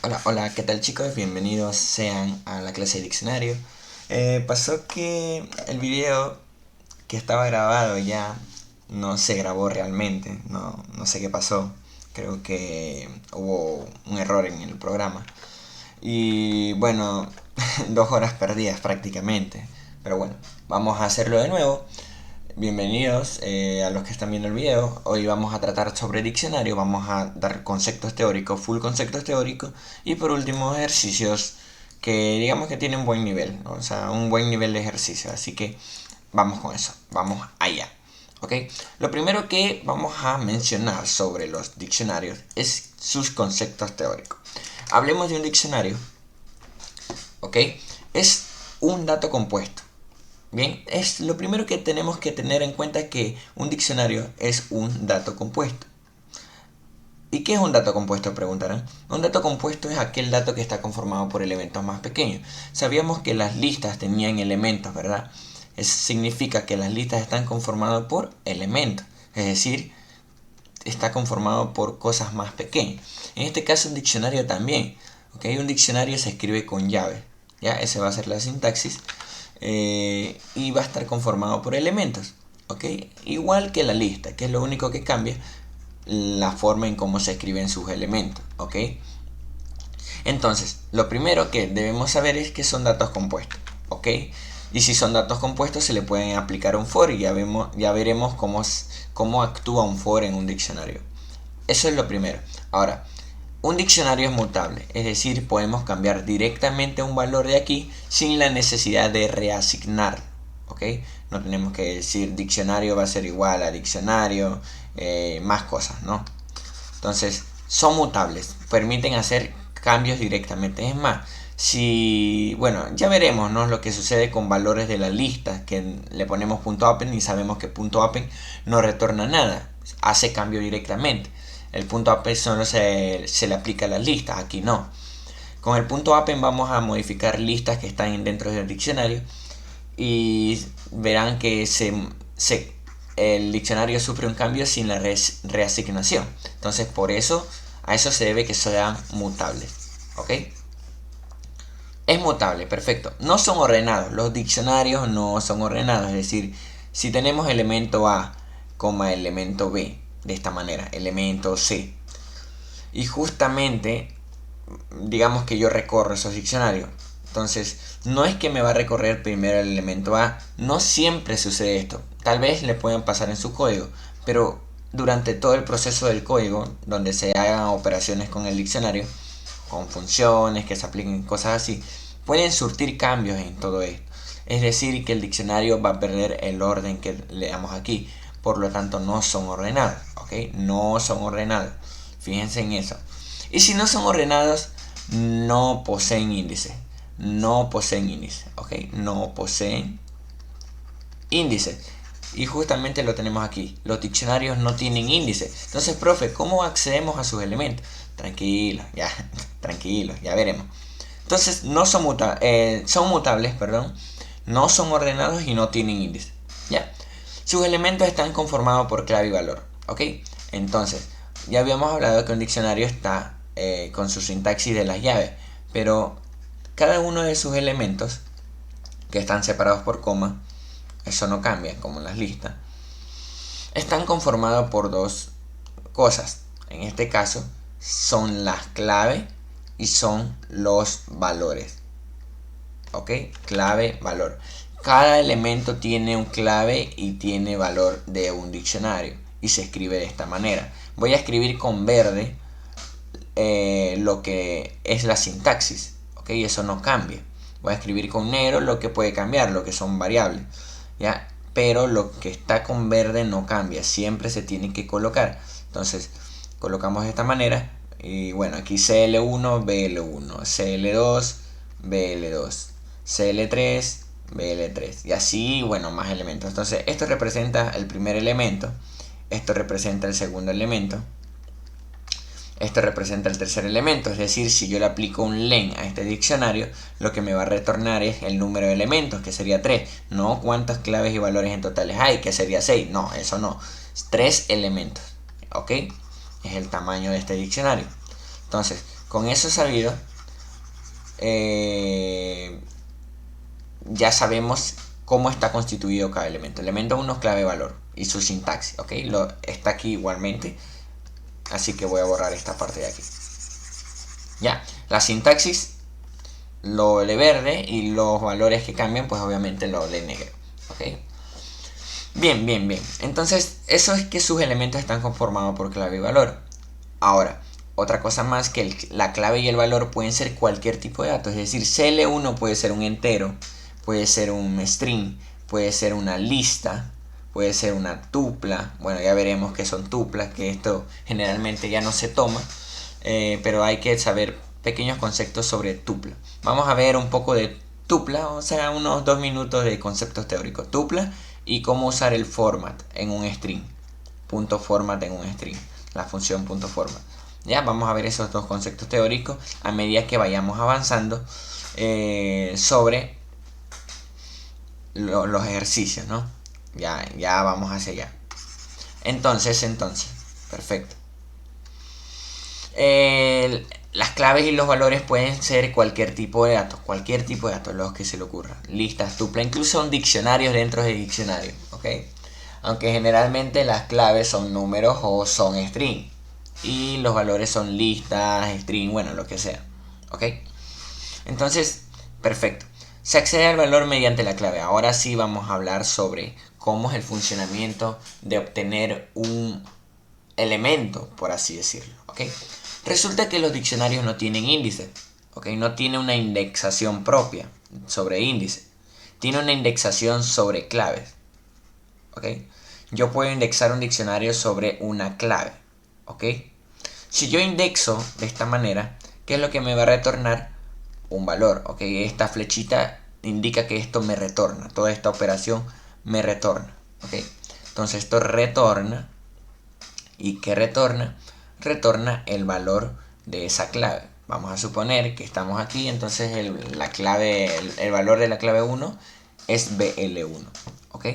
Hola, hola, ¿qué tal chicos? Bienvenidos sean a la clase de diccionario. Pasó que el video que estaba grabado ya no se grabó realmente, no sé qué pasó. Creo que hubo un error en el programa. Y bueno, 2 horas perdidas prácticamente. Pero bueno, vamos a hacerlo de nuevo. Bienvenidos a los que están viendo el video. Hoy vamos a tratar sobre diccionario, vamos a dar conceptos teóricos, full conceptos teóricos y por último ejercicios que digamos que tienen buen nivel, ¿no? O sea, un buen nivel de ejercicio. Así que vamos con eso, vamos allá. ¿Ok? Lo primero que vamos a mencionar sobre los diccionarios es sus conceptos teóricos. Hablemos de un diccionario, ¿ok? Es un dato compuesto. Bien, es lo primero que tenemos que tener en cuenta que un diccionario es un dato compuesto. ¿Y qué es un dato compuesto? Preguntarán. Un dato compuesto es aquel dato que está conformado por elementos más pequeños. Sabíamos que las listas tenían elementos, ¿verdad? Eso significa que las listas están conformadas por elementos, es decir, está conformado por cosas más pequeñas. En este caso un diccionario también. ¿Ok? Un diccionario se escribe con llaves. ¿Ya? Esa va a ser la sintaxis. Y va a estar conformado por elementos. ¿Ok? Igual que la lista, que es lo único que cambia la forma en cómo se escriben sus elementos. ¿Ok? Entonces, lo primero que debemos saber es que son datos compuestos. ¿Ok? Y si son datos compuestos se le pueden aplicar un for y ya veremos cómo actúa un for en un diccionario. Eso es lo primero. Ahora, un diccionario es mutable, es decir, podemos cambiar directamente un valor de aquí sin la necesidad de reasignar. ¿Ok? No tenemos que decir diccionario va a ser igual a diccionario, más cosas, ¿no? Entonces, son mutables, permiten hacer cambios directamente. Es más, si, bueno, ya veremos, ¿no? Lo que sucede con valores de la lista, que le ponemos punto append y sabemos que punto append no retorna nada, hace cambio directamente. El punto append solo se le aplica a las listas, aquí no. Con el punto append vamos a modificar listas que están dentro del diccionario y verán que el diccionario sufre un cambio sin la reasignación. Entonces, por eso, a eso se debe que sean mutables. ¿Ok? Es mutable, perfecto. No son ordenados. Los diccionarios no son ordenados. Es decir, si tenemos elemento A, elemento B, de esta manera, elemento C. Y justamente digamos que yo recorro esos diccionarios. Entonces, no es que me va a recorrer primero el elemento A, no siempre sucede esto. Tal vez le puedan pasar en su código, pero durante todo el proceso del código, donde se hagan operaciones con el diccionario, con funciones, que se apliquen cosas así, pueden surtir cambios en todo esto. Es decir, que el diccionario va a perder el orden que le damos aquí. Por lo tanto, no son ordenados. ¿Ok? No son ordenados. Fíjense en eso. Y si no son ordenados, no poseen índice. No poseen índice. ¿Ok? No poseen índice. Y justamente lo tenemos aquí. Los diccionarios no tienen índice. Entonces, profe, ¿cómo accedemos a sus elementos? Tranquilo, ya, tranquilo, ya veremos. Entonces, no son, son mutables, perdón. No son ordenados y no tienen índice. ¿Ya? Sus elementos están conformados por clave y valor. ¿Ok? Entonces, ya habíamos hablado que un diccionario está con su sintaxis de las llaves. Pero cada uno de sus elementos, que están separados por coma, eso no cambia, como en las listas, están conformados por dos cosas. En este caso, son las claves y son los valores. ¿Ok? Clave, valor. Cada elemento tiene un clave y tiene valor de un diccionario y se escribe de esta manera. Voy a escribir con verde lo que es la sintaxis. ¿Ok? Eso no cambia. Voy a escribir con negro lo que puede cambiar, lo que son variables. ¿Ya? Pero lo que está con verde no cambia, siempre se tiene que colocar. Entonces, colocamos de esta manera. Y bueno, aquí CL1, BL1, CL2, BL2, CL3, BL3. Y así, bueno, más elementos. Entonces, esto representa el primer elemento. Esto representa el segundo elemento. Esto representa el tercer elemento, es decir, si yo le aplico un len a este diccionario, lo que me va a retornar es el número de elementos, que sería 3. No cuántas claves y valores en totales hay, que sería 6. No, eso no. 3 elementos. ¿Ok? Es el tamaño de este diccionario. Entonces, Con eso sabido, ya sabemos cómo está constituido cada elemento. Elemento 1 es clave valor y su sintaxis, ¿ok? Está aquí igualmente, así que voy a borrar esta parte de aquí. Ya, la sintaxis lo lee verde y los valores que cambian, pues obviamente lo lee negro, ¿ok? Bien, bien, bien. Entonces, eso es que sus elementos están conformados por clave y valor. Ahora, otra cosa más que la clave y el valor pueden ser cualquier tipo de datos. Es decir, CL1 puede ser un entero, puede ser un string, puede ser una lista, puede ser una tupla. Bueno, ya veremos qué son tuplas, que esto generalmente ya no se toma, pero hay que saber pequeños conceptos sobre tupla. Vamos a ver un poco de tupla, o sea, unos 2 minutos de conceptos teóricos. Tupla y cómo usar el format en un string. Punto format en un string. La función punto format. Ya, vamos a ver esos dos conceptos teóricos a medida que vayamos avanzando sobre los ejercicios, ¿no? Ya vamos hacia allá. Entonces, perfecto. Las claves y los valores pueden ser cualquier tipo de datos, los que se le ocurra. Listas, tupla, incluso son diccionarios dentro de diccionarios, ¿ok? Aunque generalmente las claves son números o son string. Y los valores son listas, string, bueno, lo que sea, ¿ok? Entonces, perfecto. Se accede al valor mediante la clave. Ahora sí vamos a hablar sobre cómo es el funcionamiento de obtener un elemento, por así decirlo, ¿ok? Resulta que los diccionarios no tienen índice, ¿ok? No tiene una indexación propia sobre índice. Tiene una indexación sobre claves, ¿ok? Yo puedo indexar un diccionario sobre una clave, ¿ok? Si yo indexo de esta manera, ¿qué es lo que me va a retornar? Un valor, ¿ok? Esta flechita indica que esto me retorna, toda esta operación me retorna, ¿ok? Entonces esto retorna. ¿Y qué retorna? Retorna el valor de esa clave. Vamos a suponer que estamos aquí, entonces el valor de la clave 1 es BL1, ¿ok?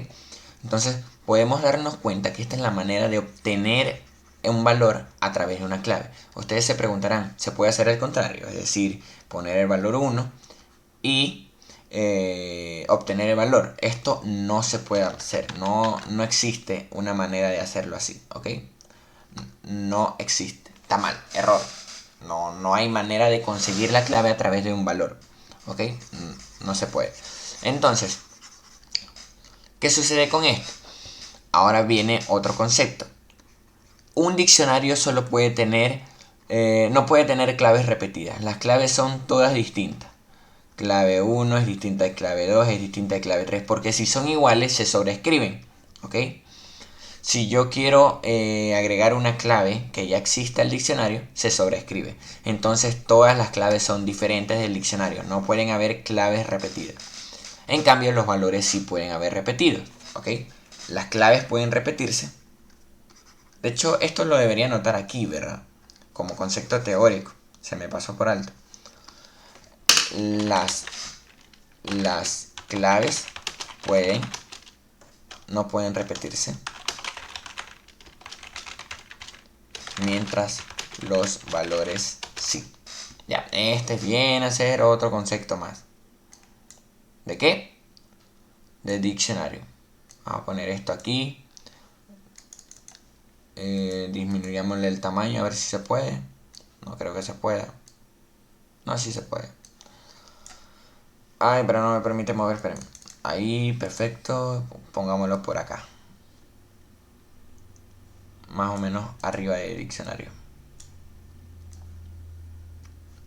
Entonces podemos darnos cuenta que esta es la manera de obtener un valor a través de una clave. Ustedes se preguntarán, ¿se puede hacer el contrario? Es decir, poner el valor 1 y obtener el valor. Esto no se puede hacer, no existe una manera de hacerlo así, ¿ok? No existe, está mal, error. No hay manera de conseguir la clave a través de un valor, ¿ok? No se puede. Entonces, ¿qué sucede con esto? Ahora viene otro concepto. Un diccionario solo puede tener, no puede tener claves repetidas. Las claves son todas distintas. Clave 1 es distinta de clave 2, es distinta de clave 3, porque si son iguales se sobreescriben, ¿ok? Si yo quiero agregar una clave que ya existe al diccionario, se sobreescribe. Entonces todas las claves son diferentes del diccionario, no pueden haber claves repetidas. En cambio los valores sí pueden haber repetidos, ¿ok? Las claves pueden repetirse. De hecho, esto lo debería anotar aquí, ¿verdad? Como concepto teórico. Se me pasó por alto. Las, las claves no pueden repetirse, mientras los valores sí. Ya, este viene a ser otro concepto más. ¿De qué? De diccionario. Vamos a poner esto aquí. Disminuyámosle el tamaño a ver si se puede. No creo que se pueda. No, sí se puede. Ay, pero no me permite mover, esperen. Ahí, perfecto. Pongámoslo por acá. Más o menos arriba del diccionario.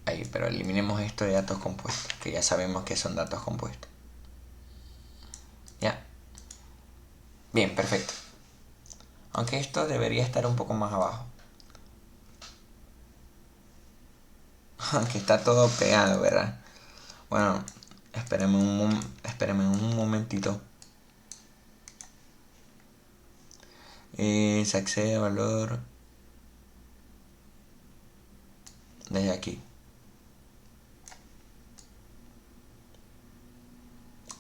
Ahí, pero eliminemos esto de datos compuestos, que ya sabemos que son datos compuestos. Ya. Bien, perfecto. Aunque esto debería estar un poco más abajo. Aunque está todo pegado, ¿verdad? Bueno, espérenme un momentito. Se accede a valor desde aquí.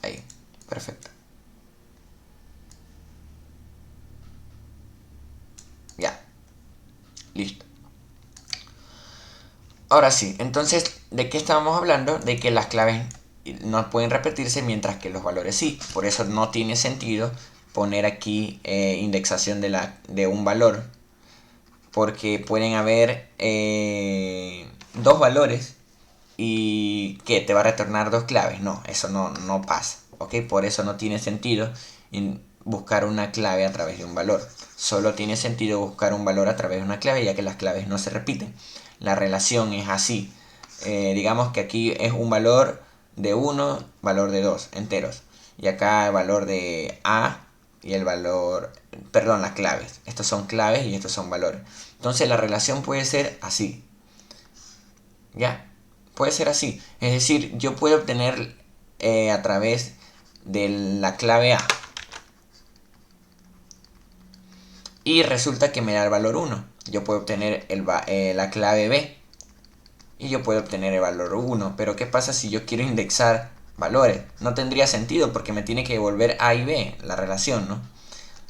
Ahí, perfecto. Ya, listo. Ahora sí, entonces, ¿de qué estábamos hablando? De que las claves no pueden repetirse mientras que los valores sí. Por eso no tiene sentido poner aquí indexación de un valor. Porque pueden haber dos valores y que te va a retornar dos claves. No, eso no pasa. ¿Ok? Por eso no tiene sentido buscar una clave a través de un valor. Solo tiene sentido buscar un valor a través de una clave, ya que las claves no se repiten. La relación es así. Digamos que aquí es un valor de 1, valor de 2, enteros. Y acá el valor de A y el valor, perdón, las claves. Estos son claves y estos son valores. Entonces la relación puede ser así. ¿Ya? Puede ser así. Es decir, yo puedo obtener a través de la clave A. Y resulta que me da el valor 1. Yo puedo obtener la clave B. Y yo puedo obtener el valor 1. Pero ¿qué pasa si yo quiero indexar valores? No tendría sentido porque me tiene que devolver A y B, la relación, ¿no?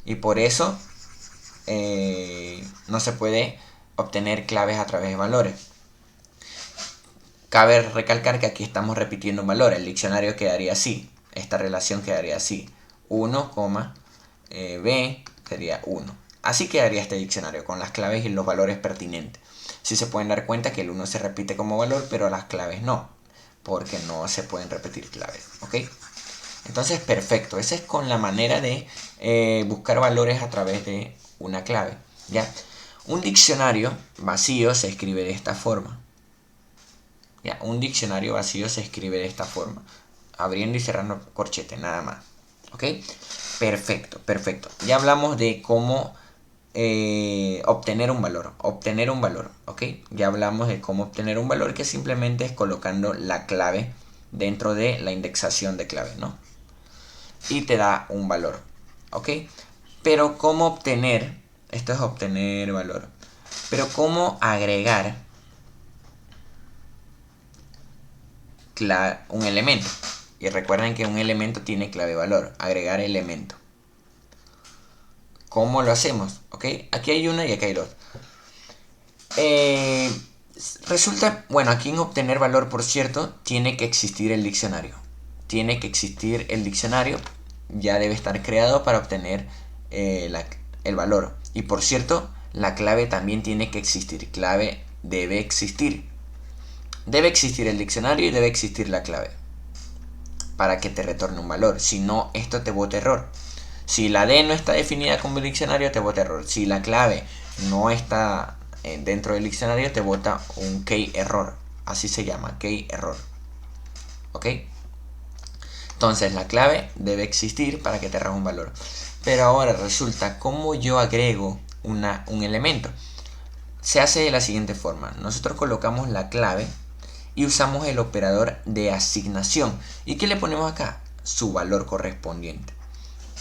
Y por eso no se puede obtener claves a través de valores. Cabe recalcar que aquí estamos repitiendo un valor. El diccionario quedaría así. Esta relación quedaría así. 1, B sería 1. Así quedaría este diccionario con las claves y los valores pertinentes. Sí se pueden dar cuenta que el 1 se repite como valor, pero las claves no. Porque no se pueden repetir claves. ¿Ok? Entonces, perfecto. Esa es con la manera de buscar valores a través de una clave. ¿Ya? Un diccionario vacío se escribe de esta forma. ¿Ya? Un diccionario vacío se escribe de esta forma. Abriendo y cerrando corchete, nada más. ¿Ok? Perfecto, perfecto. Ya hablamos de cómo obtener un valor. Obtener un valor, ¿ok? Ya hablamos de cómo obtener un valor, que simplemente es colocando la clave dentro de la indexación de clave, ¿no? Y te da un valor, ¿ok? Pero cómo obtener, esto es obtener valor, pero cómo agregar un elemento. Y recuerden que un elemento tiene clave valor, agregar elemento. ¿Cómo lo hacemos? ¿Ok? Aquí hay una y aquí hay dos. Resulta, bueno, aquí en obtener valor, por cierto, tiene que existir el diccionario. Tiene que existir el diccionario, ya debe estar creado para obtener el valor. Y por cierto, la clave también tiene que existir. Clave debe existir. Debe existir el diccionario y debe existir la clave para que te retorne un valor. Si no, esto te bota error. Si la D no está definida como diccionario, te bota error. Si la clave no está dentro del diccionario, te bota un key error. Así se llama, key error. ¿Ok? Entonces la clave debe existir para que te arroje un valor. Pero ahora resulta, ¿cómo yo agrego un elemento? Se hace de la siguiente forma. Nosotros colocamos la clave y usamos el operador de asignación. ¿Y qué le ponemos acá? Su valor correspondiente.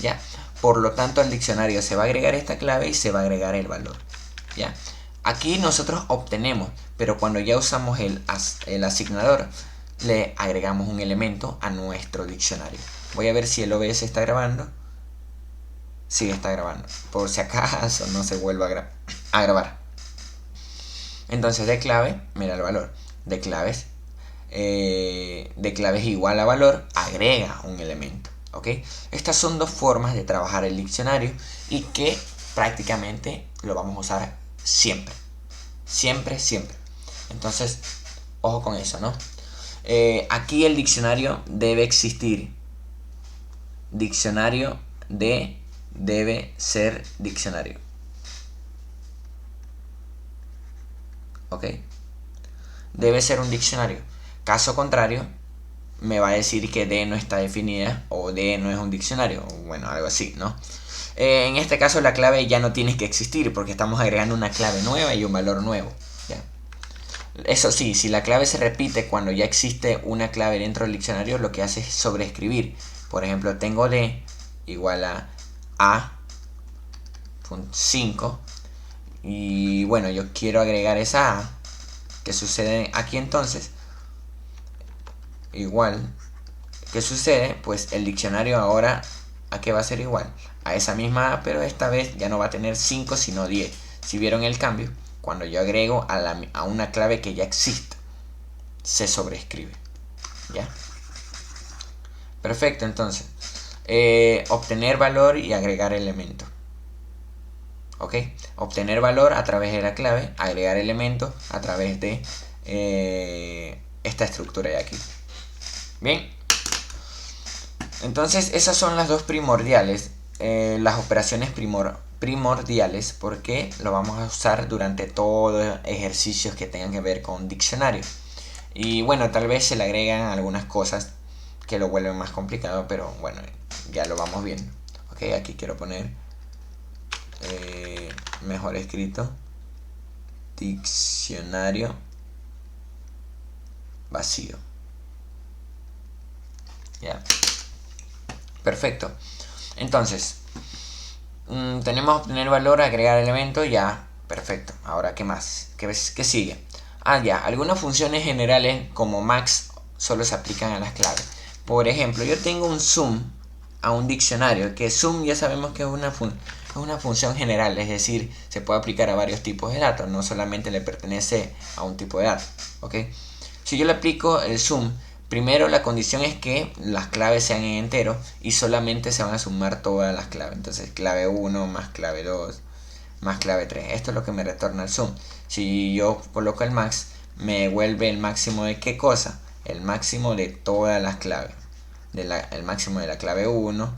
¿Ya? Por lo tanto, al diccionario se va a agregar esta clave y se va a agregar el valor. ¿Ya? Aquí nosotros obtenemos, pero cuando ya usamos el asignador, le agregamos un elemento a nuestro diccionario. Voy a ver si el OBS está grabando. Sí, está grabando. Por si acaso no se vuelva a grabar. Entonces de clave, mira el valor. De claves igual a valor, agrega un elemento. ¿Ok? Estas son dos formas de trabajar el diccionario y que prácticamente lo vamos a usar siempre. Siempre, siempre. Entonces, ojo con eso, ¿no? Aquí el diccionario debe existir. Diccionario debe ser diccionario. ¿Ok? Debe ser un diccionario. Caso contrario, me va a decir que D no está definida o D no es un diccionario. Bueno, algo así, ¿no? En este caso la clave ya no tiene que existir porque estamos agregando una clave nueva y un valor nuevo. ¿Ya? Eso sí, si la clave se repite cuando ya existe una clave dentro del diccionario, lo que hace es sobreescribir. Por ejemplo, tengo D igual a 5 y bueno, yo quiero agregar esa A. ¿Qué sucede aquí entonces? Igual, ¿qué sucede? Pues el diccionario ahora, ¿a qué va a ser igual? A esa misma A, pero esta vez ya no va a tener 5 sino 10. ¿Si vieron el cambio? cuando yo agrego a una clave que ya existe, se sobreescribe. ¿Ya? Perfecto, entonces. Obtener valor y agregar elemento. ¿Ok? Obtener valor a través de la clave, agregar elementos a través de esta estructura de aquí. Bien. Entonces esas son las dos primordiales. Las operaciones primordiales, porque lo vamos a usar durante todos ejercicios que tengan que ver con diccionario. Y bueno, tal vez se le agregan algunas cosas que lo vuelven más complicado, pero bueno, ya lo vamos viendo. Ok, aquí quiero poner mejor escrito diccionario vacío. Ya, perfecto. Entonces, tenemos obtener valor, agregar elemento, ya, perfecto. Ahora, ¿qué más? ¿Qué sigue? Ya, algunas funciones generales como max solo se aplican a las claves. Por ejemplo, yo tengo un sum a un diccionario, que sum ya sabemos que es una función general, es decir, se puede aplicar a varios tipos de datos, no solamente le pertenece a un tipo de datos, ¿ok? Si yo le aplico el sum, primero la condición es que las claves sean en entero y solamente se van a sumar todas las claves. Entonces clave 1 más clave 2 más clave 3. Esto es lo que me retorna el sum. Si yo coloco el max, me devuelve el máximo de qué cosa? El máximo de todas las claves. El máximo de la clave 1,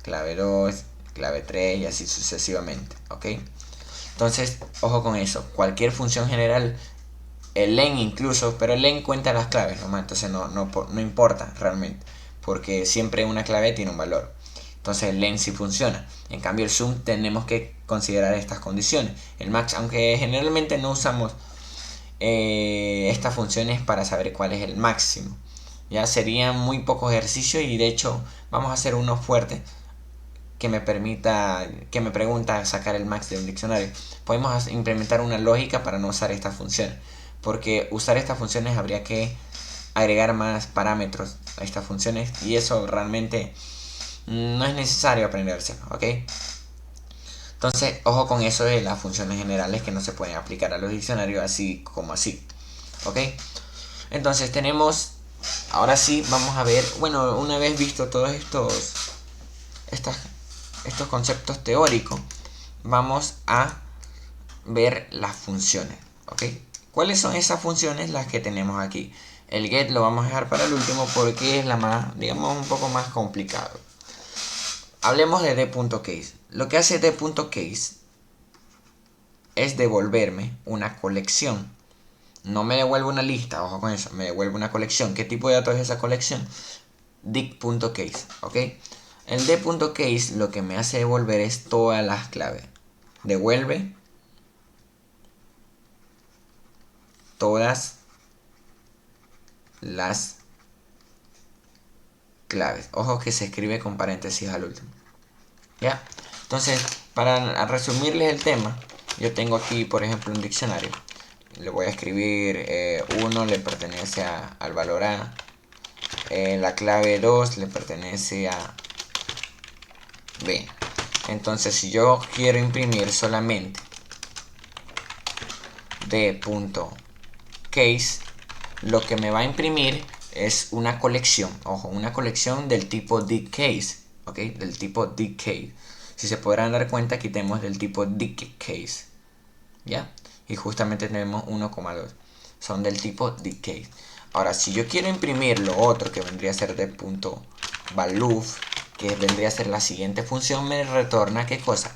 clave 2, clave 3 y así sucesivamente. ¿Ok? Entonces, ojo con eso. Cualquier función general, el len incluso, pero el len cuenta las claves nomás, entonces no importa realmente, porque siempre una clave tiene un valor. Entonces el len sí funciona. En cambio el sum tenemos que considerar estas condiciones. El max, aunque generalmente no usamos estas funciones para saber cuál es el máximo. Ya serían muy pocos ejercicios y de hecho vamos a hacer uno fuerte que me pregunta sacar el max de un diccionario. Podemos implementar una lógica para no usar estas funciones, porque usar estas funciones habría que agregar más parámetros a estas funciones y eso realmente no es necesario aprenderse, ¿ok? Entonces, ojo con eso de las funciones generales que no se pueden aplicar a los diccionarios así como así, ¿ok? Entonces ahora sí vamos a ver, bueno, una vez visto todos estos conceptos teóricos, vamos a ver las funciones, ¿ok? ¿Cuáles son esas funciones? Las que tenemos aquí. El get lo vamos a dejar para el último porque es la más, digamos, un poco más complicado. Hablemos de d.case. Lo que hace d.case es devolverme una colección. No me devuelve una lista, ojo con eso, me devuelve una colección. ¿Qué tipo de datos es esa colección? dict.case, ¿ok? El d.case lo que me hace devolver es todas las claves. Devuelve todas las claves. Ojo que se escribe con paréntesis al último. ¿Ya? Entonces, para resumirles el tema, yo tengo aquí, por ejemplo, un diccionario. Le voy a escribir 1 le pertenece al valor A. La clave 2 le pertenece a B. Entonces, si yo quiero imprimir solamente d.case, lo que me va a imprimir es una colección, ojo, una colección del tipo dict_case, ¿ok? Del tipo dict_case. Si se podrán dar cuenta, aquí tenemos del tipo dict_case, ¿ya? Y justamente tenemos 1,2, son del tipo dict_case. Ahora, si yo quiero imprimir lo otro, que vendría a ser de.value, que vendría a ser la siguiente función, me retorna ¿qué cosa?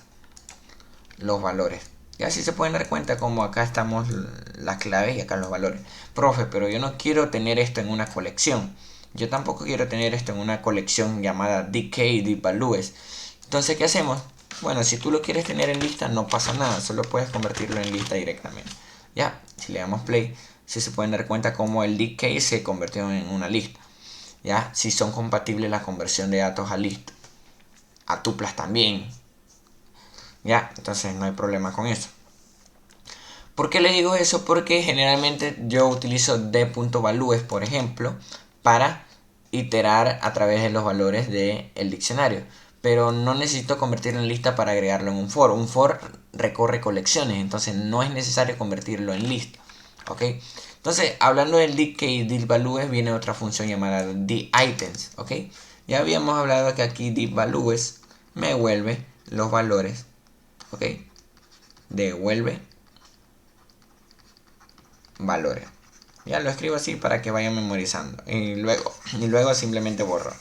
Los valores. Y así se pueden dar cuenta como acá estamos las claves y acá los valores. Profe, pero yo no quiero tener esto en una colección. Yo tampoco quiero tener esto en una colección llamada decay, values. Entonces, ¿qué hacemos? Bueno, si tú lo quieres tener en lista, no pasa nada. Solo puedes convertirlo en lista directamente. Ya, si le damos play, si se pueden dar cuenta como el decay se convirtió en una lista. Ya, si son compatibles la conversión de datos a lista. A tuplas también. Ya, entonces no hay problema con eso. ¿Por qué le digo eso? Porque generalmente yo utilizo d.values, por ejemplo, para iterar a través de los valores del diccionario. Pero no necesito convertirlo en lista para agregarlo en un for. Un for recorre colecciones, entonces no es necesario convertirlo en list. ¿Ok? Entonces, hablando del dict case, dict values, viene otra función llamada dict items. ¿Ok? Ya habíamos hablado que aquí dict values me devuelve los valores. ¿Ok? Devuelve valores. Ya lo escribo así para que vayan memorizando. Y luego simplemente borro.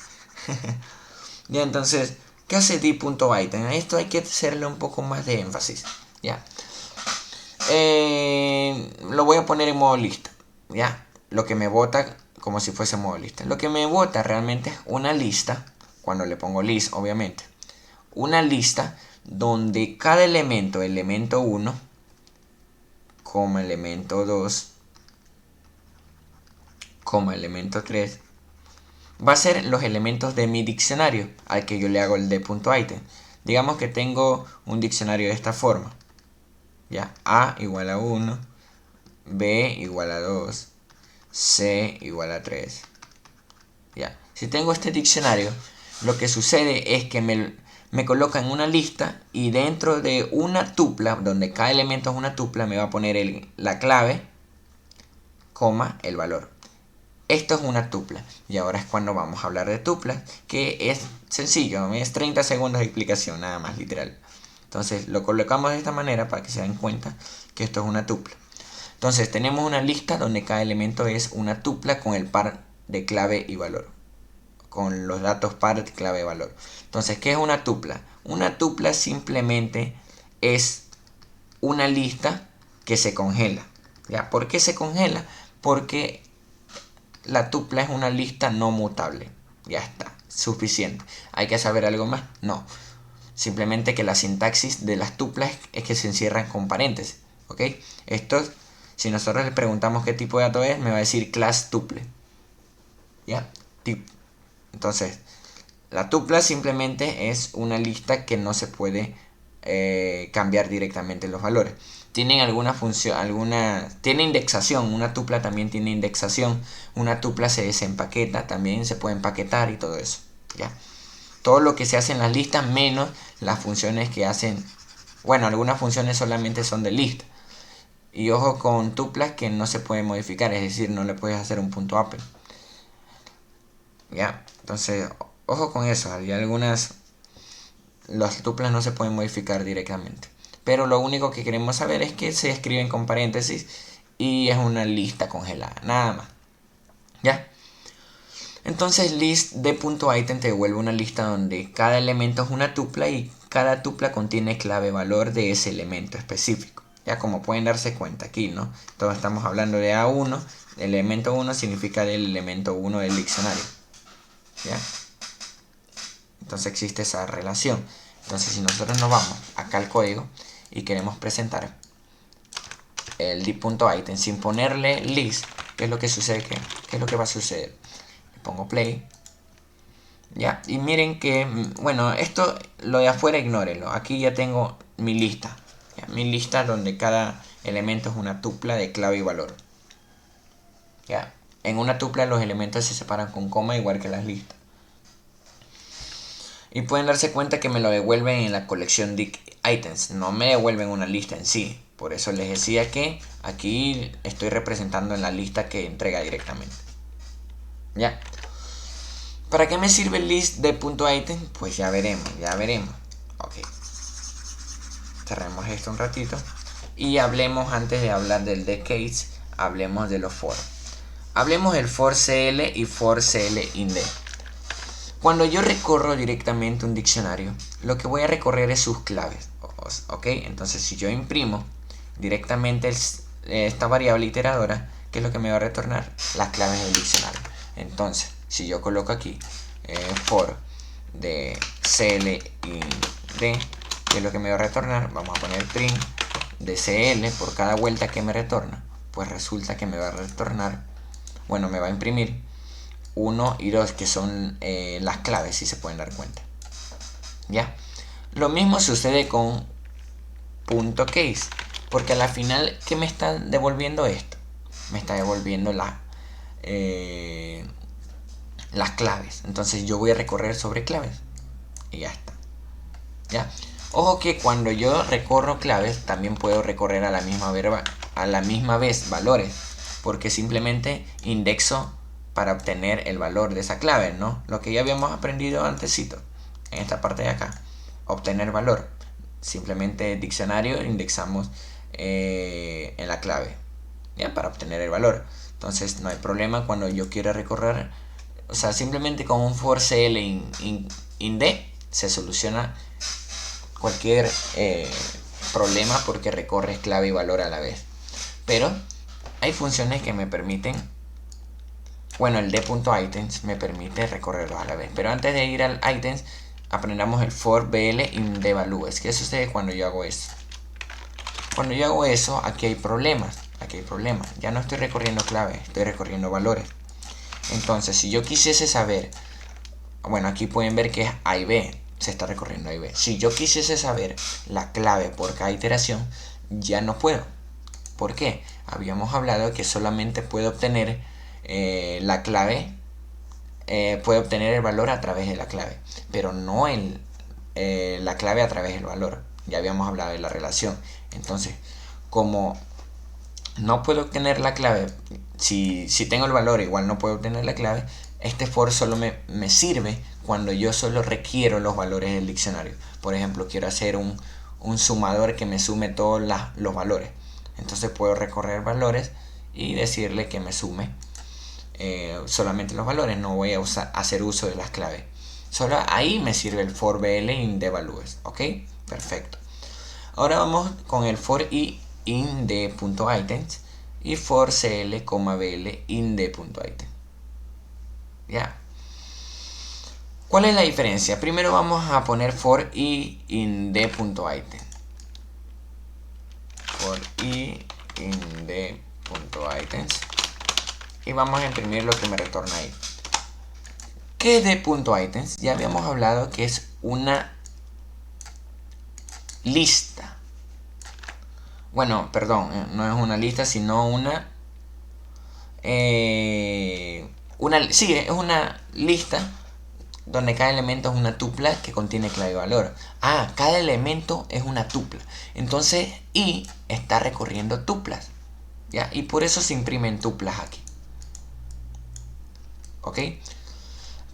Ya, entonces, ¿qué hace dict.item? A esto hay que hacerle un poco más de énfasis. Ya. Lo voy a poner en modo lista. Ya. Lo que me bota como si fuese modo lista. Lo que me bota realmente es una lista. Cuando le pongo list, obviamente. Una lista donde cada elemento, elemento 1, coma elemento 2, coma elemento 3, va a ser los elementos de mi diccionario al que yo le hago el d.item. Digamos que tengo un diccionario de esta forma. Ya, A igual a 1, B igual a 2, C igual a 3. Ya, si tengo este diccionario, lo que sucede es que me coloca en una lista y dentro de una tupla, donde cada elemento es una tupla, me va a poner la clave, coma, el valor. Esto es una tupla. Y ahora es cuando vamos a hablar de tuplas, que es sencillo, es 30 segundos de explicación, nada más, literal. Entonces lo colocamos de esta manera para que se den cuenta que esto es una tupla. Entonces tenemos una lista donde cada elemento es una tupla con el par de clave y valor. Con los datos par, clave y valor. Entonces, ¿qué es una tupla? Una tupla simplemente es una lista que se congela. ¿Ya? ¿Por qué se congela? Porque la tupla es una lista no mutable. Ya está, suficiente. ¿Hay que saber algo más? No. Simplemente que la sintaxis de las tuplas es que se encierran con paréntesis. ¿Ok? Esto, si nosotros le preguntamos qué tipo de dato es, me va a decir class tuple. ¿Ya? Entonces, la tupla simplemente es una lista que no se puede cambiar directamente los valores. Tienen alguna función, tiene indexación, una tupla también tiene indexación, una tupla se desempaqueta, también se puede empaquetar y todo eso, ¿ya? Todo lo que se hace en las listas menos las funciones que hacen, bueno, algunas funciones solamente son de lista. Y ojo con tuplas que no se pueden modificar, es decir, no le puedes hacer un punto append. ¿Ya? Entonces, ojo con eso, hay algunas, las tuplas no se pueden modificar directamente. Pero lo único que queremos saber es que se escriben con paréntesis y es una lista congelada, nada más. ¿Ya? Entonces list de.item te devuelve una lista donde cada elemento es una tupla y cada tupla contiene clave valor de ese elemento específico. Ya como pueden darse cuenta aquí, ¿no? Todos estamos hablando de A1, el elemento 1 significa el elemento 1 del diccionario. ¿Ya? Entonces existe esa relación. Entonces si nosotros nos vamos acá al código y queremos presentar el div.item sin ponerle list, ¿qué es lo que sucede? ¿Qué es lo que va a suceder? Le pongo play. Ya, y miren que, bueno, esto, lo de afuera ignórenlo. Aquí ya tengo mi lista. ¿Ya? Mi lista donde cada elemento es una tupla de clave y valor. ¿Ya? En una tupla los elementos se separan con coma igual que las listas. Y pueden darse cuenta que me lo devuelven en la colección dict items. No me devuelven una lista en sí. Por eso les decía que aquí estoy representando en la lista que entrega directamente. ¿Ya? ¿Para qué me sirve el list de .item? Pues ya veremos. Ok. Cerremos esto un ratito. Y hablemos, antes de hablar del decades, hablemos de los for. Hablemos del for cl y for cl inde. Cuando yo recorro directamente un diccionario, lo que voy a recorrer es sus claves. ¿Ok? Entonces si yo imprimo directamente esta variable iteradora, ¿qué es lo que me va a retornar? Las claves del diccionario. Entonces, si yo coloco aquí for de cl y d, ¿qué es lo que me va a retornar? Vamos a poner print de cl por cada vuelta que me retorna. Pues resulta que me va a retornar, bueno, me va a imprimir 1 y 2, que son las claves, si se pueden dar cuenta. ¿Ya? Lo mismo sucede con .case, porque a la final, ¿qué me está devolviendo esto? Me está devolviendo las claves. Entonces yo voy a recorrer sobre claves y ya está. ¿Ya? Ojo que cuando yo recorro claves también puedo recorrer a la misma vez valores, porque simplemente indexo para obtener el valor de esa clave, ¿no? Lo que ya habíamos aprendido antesito en esta parte de acá, obtener valor. Simplemente diccionario indexamos en la clave, ¿ya? Para obtener el valor. Entonces no hay problema cuando yo quiera recorrer, o sea, simplemente con un for cl in d se soluciona cualquier problema porque recorres clave y valor a la vez. Pero hay funciones que me permiten, bueno, el d.items me permite recorrerlos a la vez. Pero antes de ir al items, aprendamos el for bl in d values. ¿Qué sucede cuando yo hago eso? Cuando yo hago eso, aquí hay problemas. Ya no estoy recorriendo clave, estoy recorriendo valores. Entonces, si yo quisiese saber, bueno, aquí pueden ver que es A y B, se está recorriendo A y B. Si yo quisiese saber la clave por cada iteración, ya no puedo. ¿Por qué? Habíamos hablado que solamente puedo obtener la clave, puede obtener el valor a través de la clave, pero no la clave a través del valor. Ya habíamos hablado de la relación. Entonces, como no puedo obtener la clave, si tengo el valor igual no puedo obtener la clave, este for solo me sirve cuando yo solo requiero los valores del diccionario. Por ejemplo, quiero hacer un sumador que me sume todos los valores. Entonces puedo recorrer valores y decirle que me sume solamente los valores. No voy a hacer uso de las claves. Solo ahí me sirve el for bl in d values. ¿Ok? Perfecto. Ahora vamos con el for i in d.items y for cl, bl in d.items. ¿Ya? ¿Cuál es la diferencia? Primero vamos a poner for i in d.items. For i in d.items. Y vamos a imprimir lo que me retorna ahí. ¿Qué es d.items? Ya habíamos hablado que es una lista. Bueno, perdón, no es una lista, sino sí, es una lista donde cada elemento es una tupla que contiene clave y valor. Ah, cada elemento es una tupla. Entonces, i está recorriendo tuplas. ¿Ya? Y por eso se imprimen tuplas aquí. ¿Ok?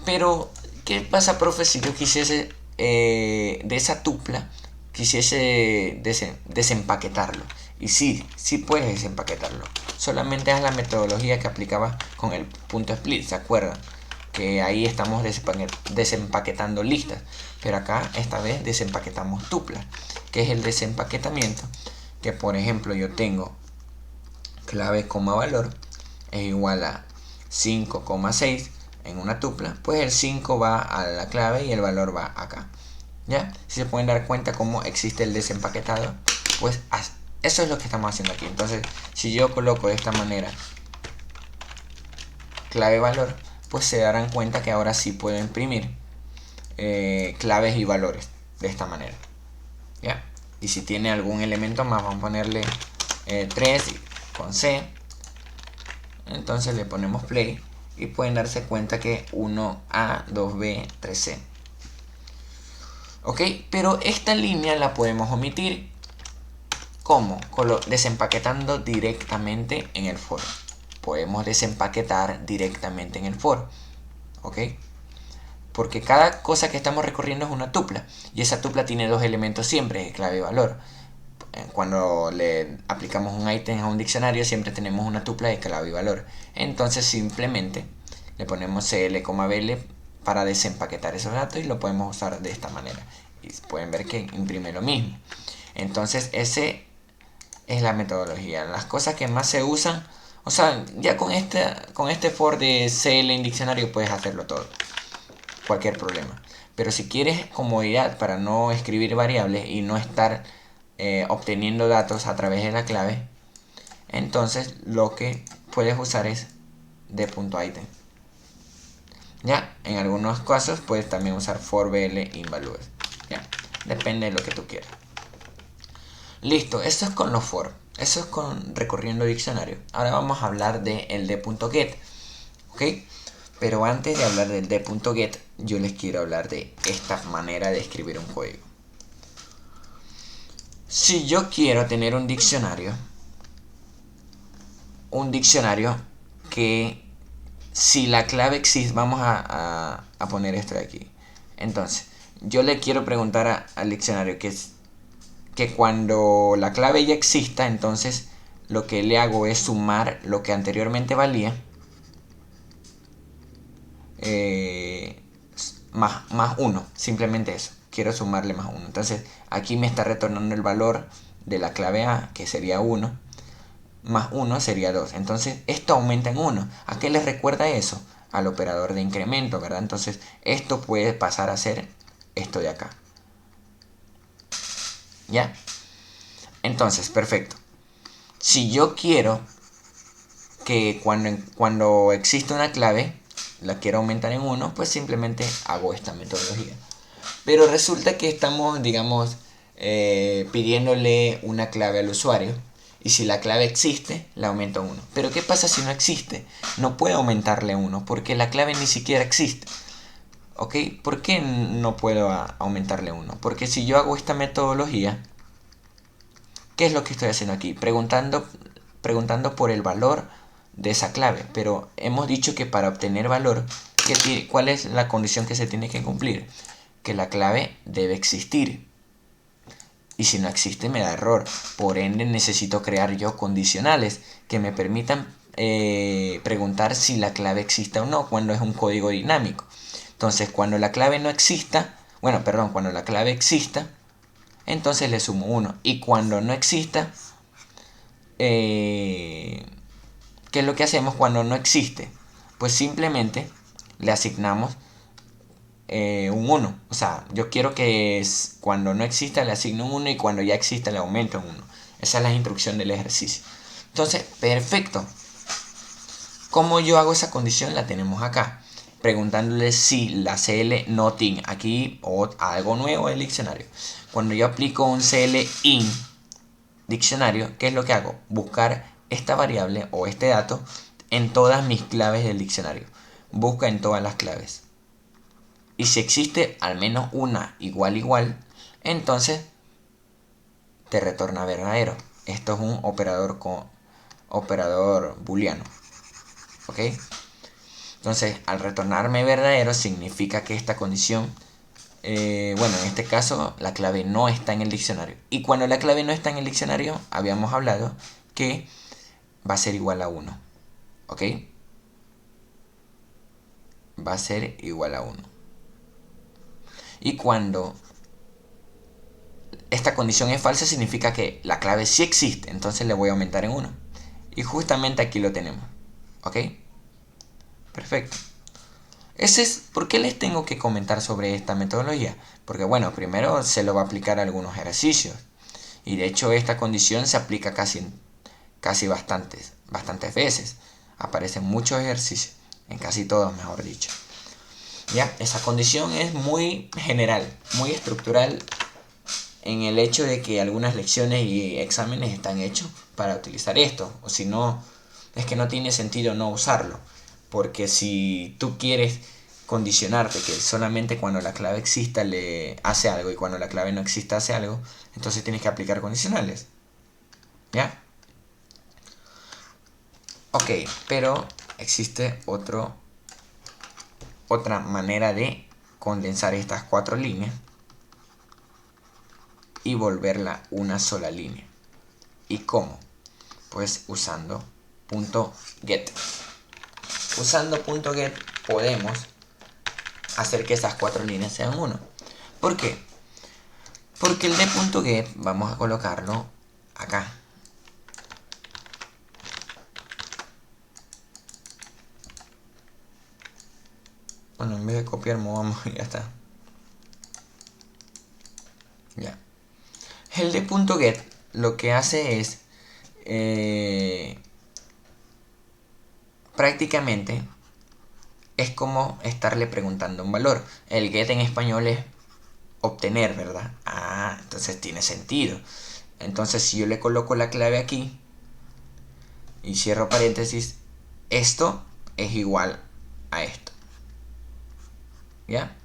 Pero, ¿qué pasa, profe, si yo quisiese de esa tupla, quisiese desempaquetarlo? Y sí puedes desempaquetarlo. Solamente haz la metodología que aplicaba con el punto split, ¿se acuerdan? Que ahí estamos desempaquetando listas. Pero acá, esta vez, desempaquetamos tuplas. Que es el desempaquetamiento. Que, por ejemplo, yo tengo clave, valor es igual a 5,6 en una tupla, pues el 5 va a la clave y el valor va acá. ¿Ya? Si se pueden dar cuenta cómo existe el desempaquetado, pues eso es lo que estamos haciendo aquí. Entonces, si yo coloco de esta manera clave valor, pues se darán cuenta que ahora sí puedo imprimir claves y valores de esta manera. ¿Ya? Y si tiene algún elemento más, vamos a ponerle 3 con C. Entonces le ponemos play y pueden darse cuenta que 1A, 2B, 3C. ¿Ok? Pero esta línea la podemos omitir. ¿Cómo? Desempaquetando directamente en el for. Podemos desempaquetar directamente en el for. ¿Ok? Porque cada cosa que estamos recorriendo es una tupla. Y esa tupla tiene dos elementos siempre, clave y valor. Cuando le aplicamos un ítem a un diccionario siempre tenemos una tupla de clave y valor. Entonces simplemente le ponemos cl, bl para desempaquetar esos datos y lo podemos usar de esta manera. Y pueden ver que imprime lo mismo. Entonces ese es la metodología. Las cosas que más se usan, o sea, ya con este for de cl en diccionario puedes hacerlo todo. Cualquier problema. Pero si quieres comodidad para no escribir variables y no estar obteniendo datos a través de la clave, entonces lo que puedes usar es d.item. Ya, en algunos casos puedes también usar for bl in values. Ya, depende de lo que tú quieras. Listo, eso es con los for. Eso es con recorriendo diccionario. Ahora vamos a hablar de el d.get. ¿Ok? Pero antes de hablar del d.get, yo les quiero hablar de esta manera de escribir un código. Si yo quiero tener un diccionario que si la clave existe, vamos a poner esto de aquí. Entonces, yo le quiero preguntar al diccionario que cuando la clave ya exista, entonces lo que le hago es sumar lo que anteriormente valía más 1, simplemente eso. Quiero sumarle más 1. Entonces aquí me está retornando el valor de la clave A, que sería 1, más 1 sería 2. Entonces esto aumenta en 1. ¿A qué les recuerda eso? Al operador de incremento, ¿verdad? Entonces esto puede pasar a ser esto de acá. ¿Ya? Entonces, perfecto. Si yo quiero que cuando existe una clave, la quiero aumentar en 1, pues simplemente hago esta metodología. Pero resulta que estamos, digamos, pidiéndole una clave al usuario. Y si la clave existe, la aumento a 1. Pero ¿qué pasa si no existe? No puedo aumentarle 1 porque la clave ni siquiera existe. ¿Ok? ¿Por qué no puedo aumentarle 1? Porque si yo hago esta metodología, ¿qué es lo que estoy haciendo aquí? Preguntando por el valor de esa clave. Pero hemos dicho que para obtener valor, ¿cuál es la condición que se tiene que cumplir? Que la clave debe existir. Y si no existe me da error. Por ende necesito crear yo condicionales que me permitan preguntar si la clave existe o no cuando es un código dinámico. Entonces cuando la clave no exista, cuando la clave exista, entonces le sumo 1. Y cuando no exista, ¿qué es lo que hacemos cuando no existe? Pues simplemente le asignamos un 1. O sea, yo quiero que cuando no exista le asigne un 1 y cuando ya exista le aumento un 1. Esa es la instrucción del ejercicio. Entonces, perfecto. ¿Cómo yo hago esa condición? La tenemos acá. Preguntándole si la CL nothing. Aquí algo nuevo del diccionario. Cuando yo aplico un CL in diccionario, ¿qué es lo que hago? Buscar esta variable o este dato en todas mis claves del diccionario. Busca en todas las claves. Y si existe al menos una igual, entonces te retorna verdadero. Esto es un operador booleano. ¿Ok? Entonces, al retornarme verdadero significa que esta condición, en este caso, la clave no está en el diccionario. Y cuando la clave no está en el diccionario, habíamos hablado que va a ser igual a 1. ¿Ok? Va a ser igual a 1. Y cuando esta condición es falsa, significa que la clave sí existe. Entonces le voy a aumentar en 1. Y justamente aquí lo tenemos. ¿Ok? Perfecto. ¿Por qué les tengo que comentar sobre esta metodología? Porque bueno, primero se lo va a aplicar a algunos ejercicios. Y de hecho esta condición se aplica casi bastantes veces. Aparecen muchos ejercicios. En casi todos, mejor dicho. Ya, esa condición es muy general, muy estructural en el hecho de que algunas lecciones y exámenes están hechos para utilizar esto. O si no, es que no tiene sentido no usarlo. Porque si tú quieres condicionarte que solamente cuando la clave exista le hace algo y cuando la clave no exista hace algo, entonces tienes que aplicar condicionales. ¿Ya? Ok, pero existe otra manera de condensar estas 4 líneas y volverla una sola línea. ¿Y cómo? Pues usando .get. Usando .get podemos hacer que esas 4 líneas sean 1. ¿Por qué? Porque el de .get vamos a colocarlo acá. Bueno, en vez de copiar, movamos y ya está. Ya. El de .get lo que hace es prácticamente es como estarle preguntando un valor. El get en español es obtener, ¿verdad? Ah, entonces tiene sentido. Entonces si yo le coloco la clave aquí y cierro paréntesis, esto es igual a esto. ¿Ya?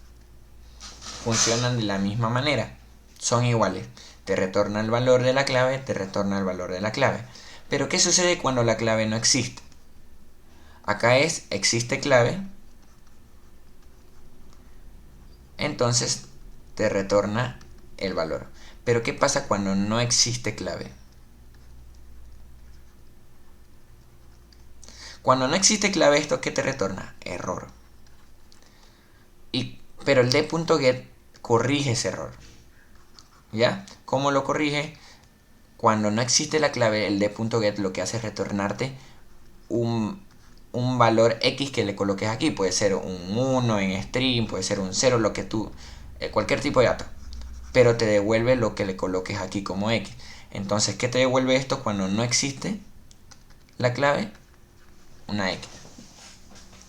Funcionan de la misma manera. Son iguales. te retorna el valor de la clave, te retorna el valor de la clave. Pero ¿qué sucede cuando la clave no existe? Acá existe clave, entonces te retorna el valor. Pero ¿qué pasa cuando no existe clave? Cuando no existe clave, ¿esto qué te retorna? Error. Pero el d.get corrige ese error. ¿Ya? ¿Cómo lo corrige? Cuando no existe la clave, el d.get lo que hace es retornarte un valor X que le coloques aquí. Puede ser un 1 en string, puede ser un 0, lo que tú, cualquier tipo de dato. Pero te devuelve lo que le coloques aquí como X. Entonces, ¿qué te devuelve esto cuando no existe la clave? Una X.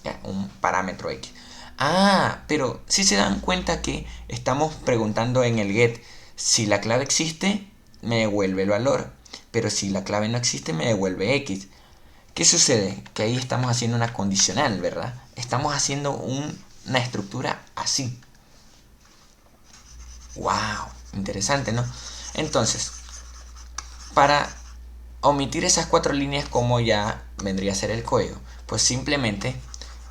¿Ya? Un parámetro X. Ah, pero si se dan cuenta que estamos preguntando en el get, si la clave existe, me devuelve el valor. Pero si la clave no existe, me devuelve X. ¿Qué sucede? Que ahí estamos haciendo una condicional, ¿verdad? Estamos haciendo una estructura así. ¡Wow! Interesante, ¿no? Entonces, para omitir esas 4 líneas, ¿cómo ya vendría a ser el código? Pues simplemente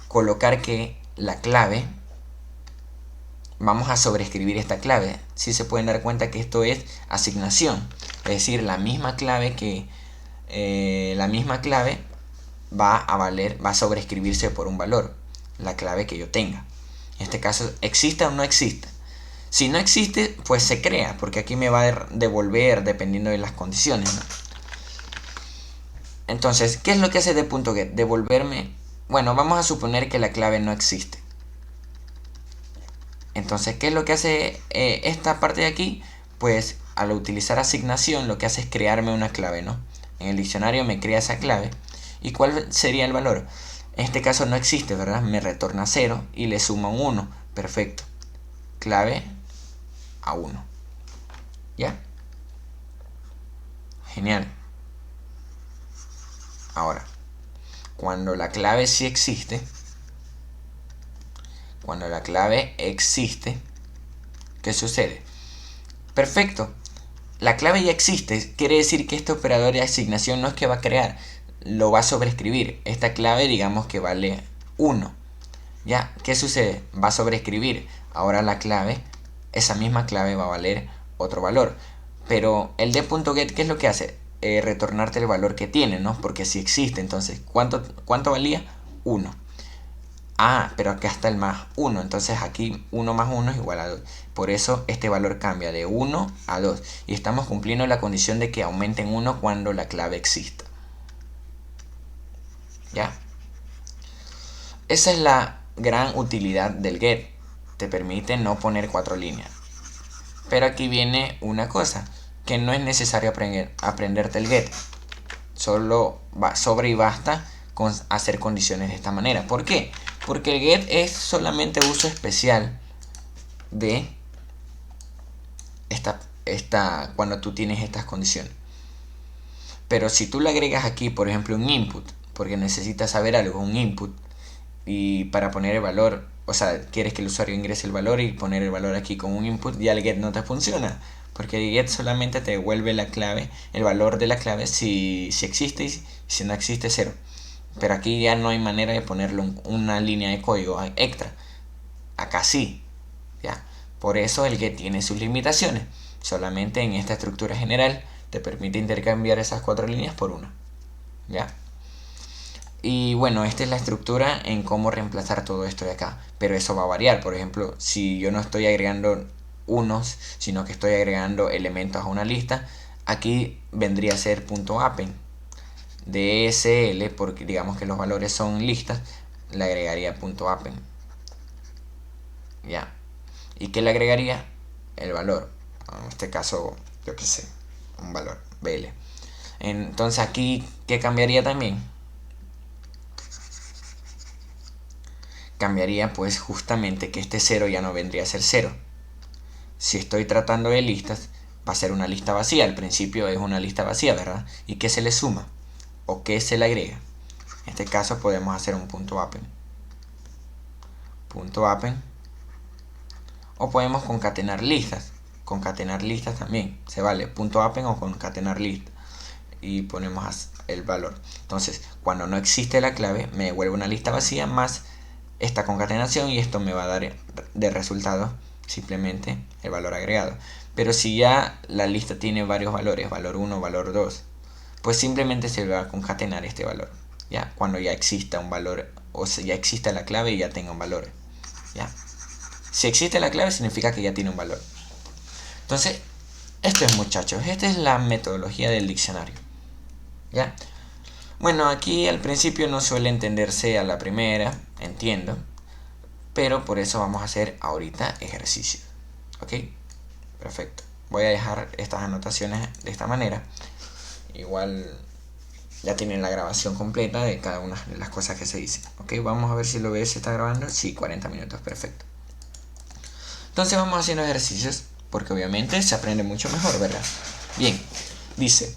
colocar que la clave, vamos a sobreescribir esta clave. Si se pueden dar cuenta que esto es asignación, es decir, la misma clave va a sobreescribirse por un valor, la clave que yo tenga. En este caso, exista o no exista. Si no existe, pues se crea, porque aquí me va a devolver dependiendo de las condiciones, ¿no? Entonces, ¿qué es lo que hace d.get? Devolverme. Bueno, vamos a suponer que la clave no existe. Entonces, ¿qué es lo que hace esta parte de aquí? Pues al utilizar asignación, lo que hace es crearme una clave, ¿no? En el diccionario me crea esa clave. ¿Y cuál sería el valor? En este caso no existe, ¿verdad? Me retorna 0 y le suma un 1. Perfecto. Clave a 1. ¿Ya? Genial. Ahora, cuando la clave sí existe, ¿qué sucede? Perfecto. La clave ya existe. Quiere decir que este operador de asignación no es que va a crear, lo va a sobreescribir. Esta clave, digamos que vale 1. ¿Ya? ¿Qué sucede? Va a sobreescribir. Ahora la clave, esa misma clave va a valer otro valor. Pero el d.get, ¿qué es lo que hace? Retornarte el valor que tiene, ¿no? Porque si existe, entonces, ¿cuánto valía? 1. Ah, pero acá está el más 1. Entonces aquí 1 más 1 es igual a 2. Por eso este valor cambia de 1 a 2. Y estamos cumpliendo la condición de que aumente en 1 cuando la clave exista. ¿Ya? Esa es la gran utilidad del get. Te permite no poner 4 líneas. Pero aquí viene una cosa. Que no es necesario aprenderte el get. Solo sobra y basta con hacer condiciones de esta manera. ¿Por qué? Porque el get es solamente uso especial de cuando tú tienes estas condiciones. Pero si tú le agregas aquí, por ejemplo, un input, porque necesitas saber algo, un input, y para poner el valor, o sea, quieres que el usuario ingrese el valor y poner el valor aquí con un input, ya el get no te funciona. Porque el get solamente te devuelve la clave, el valor de la clave si existe, y si no existe, 0. Pero aquí ya no hay manera de ponerle una línea de código extra. Acá sí. ¿Ya? Por eso el get tiene sus limitaciones. Solamente en esta estructura general te permite intercambiar esas 4 líneas por una. ¿Ya? Y bueno, esta es la estructura en cómo reemplazar todo esto de acá. Pero eso va a variar. Por ejemplo, si yo no estoy agregando unos, sino que estoy agregando elementos a una lista, aquí vendría a ser .append. DSL, porque digamos que los valores son listas, le agregaría .append. ¿Ya? ¿Y qué le agregaría? El valor. En este caso, yo qué sé, un valor, BL. Entonces aquí, ¿qué cambiaría también? Cambiaría pues justamente que este 0 ya no vendría a ser 0. Si estoy tratando de listas, va a ser una lista vacía. Al principio es una lista vacía, ¿verdad? ¿Y qué se le suma? ¿O qué se le agrega? En este caso podemos hacer un .append. .append. O podemos concatenar listas. concatenar listas también, se vale, punto append o concatenar list, y ponemos el valor. Entonces, cuando no existe la clave, me devuelve una lista vacía más esta concatenación, y esto me va a dar de resultado simplemente el valor agregado. Pero si ya la lista tiene varios valores, valor 1, valor 2, pues simplemente se va a concatenar este valor, ¿ya? Cuando ya exista un valor, o sea, ya exista la clave y ya tenga un valor, ¿ya? Si existe la clave significa que ya tiene un valor. Entonces, esto es, muchachos, esta es la metodología del diccionario, ¿ya? Bueno, aquí al principio no suele entenderse a la primera, entiendo, pero por eso vamos a hacer ahorita ejercicios, ¿ok? Perfecto. Voy a dejar estas anotaciones de esta manera. Igual ya tienen la grabación completa de cada una de las cosas que se dicen, ¿ok? Vamos a ver si lo ves, si está grabando. Sí, 40 minutos, perfecto. Entonces vamos haciendo ejercicios, porque obviamente se aprende mucho mejor, ¿verdad? Bien, dice: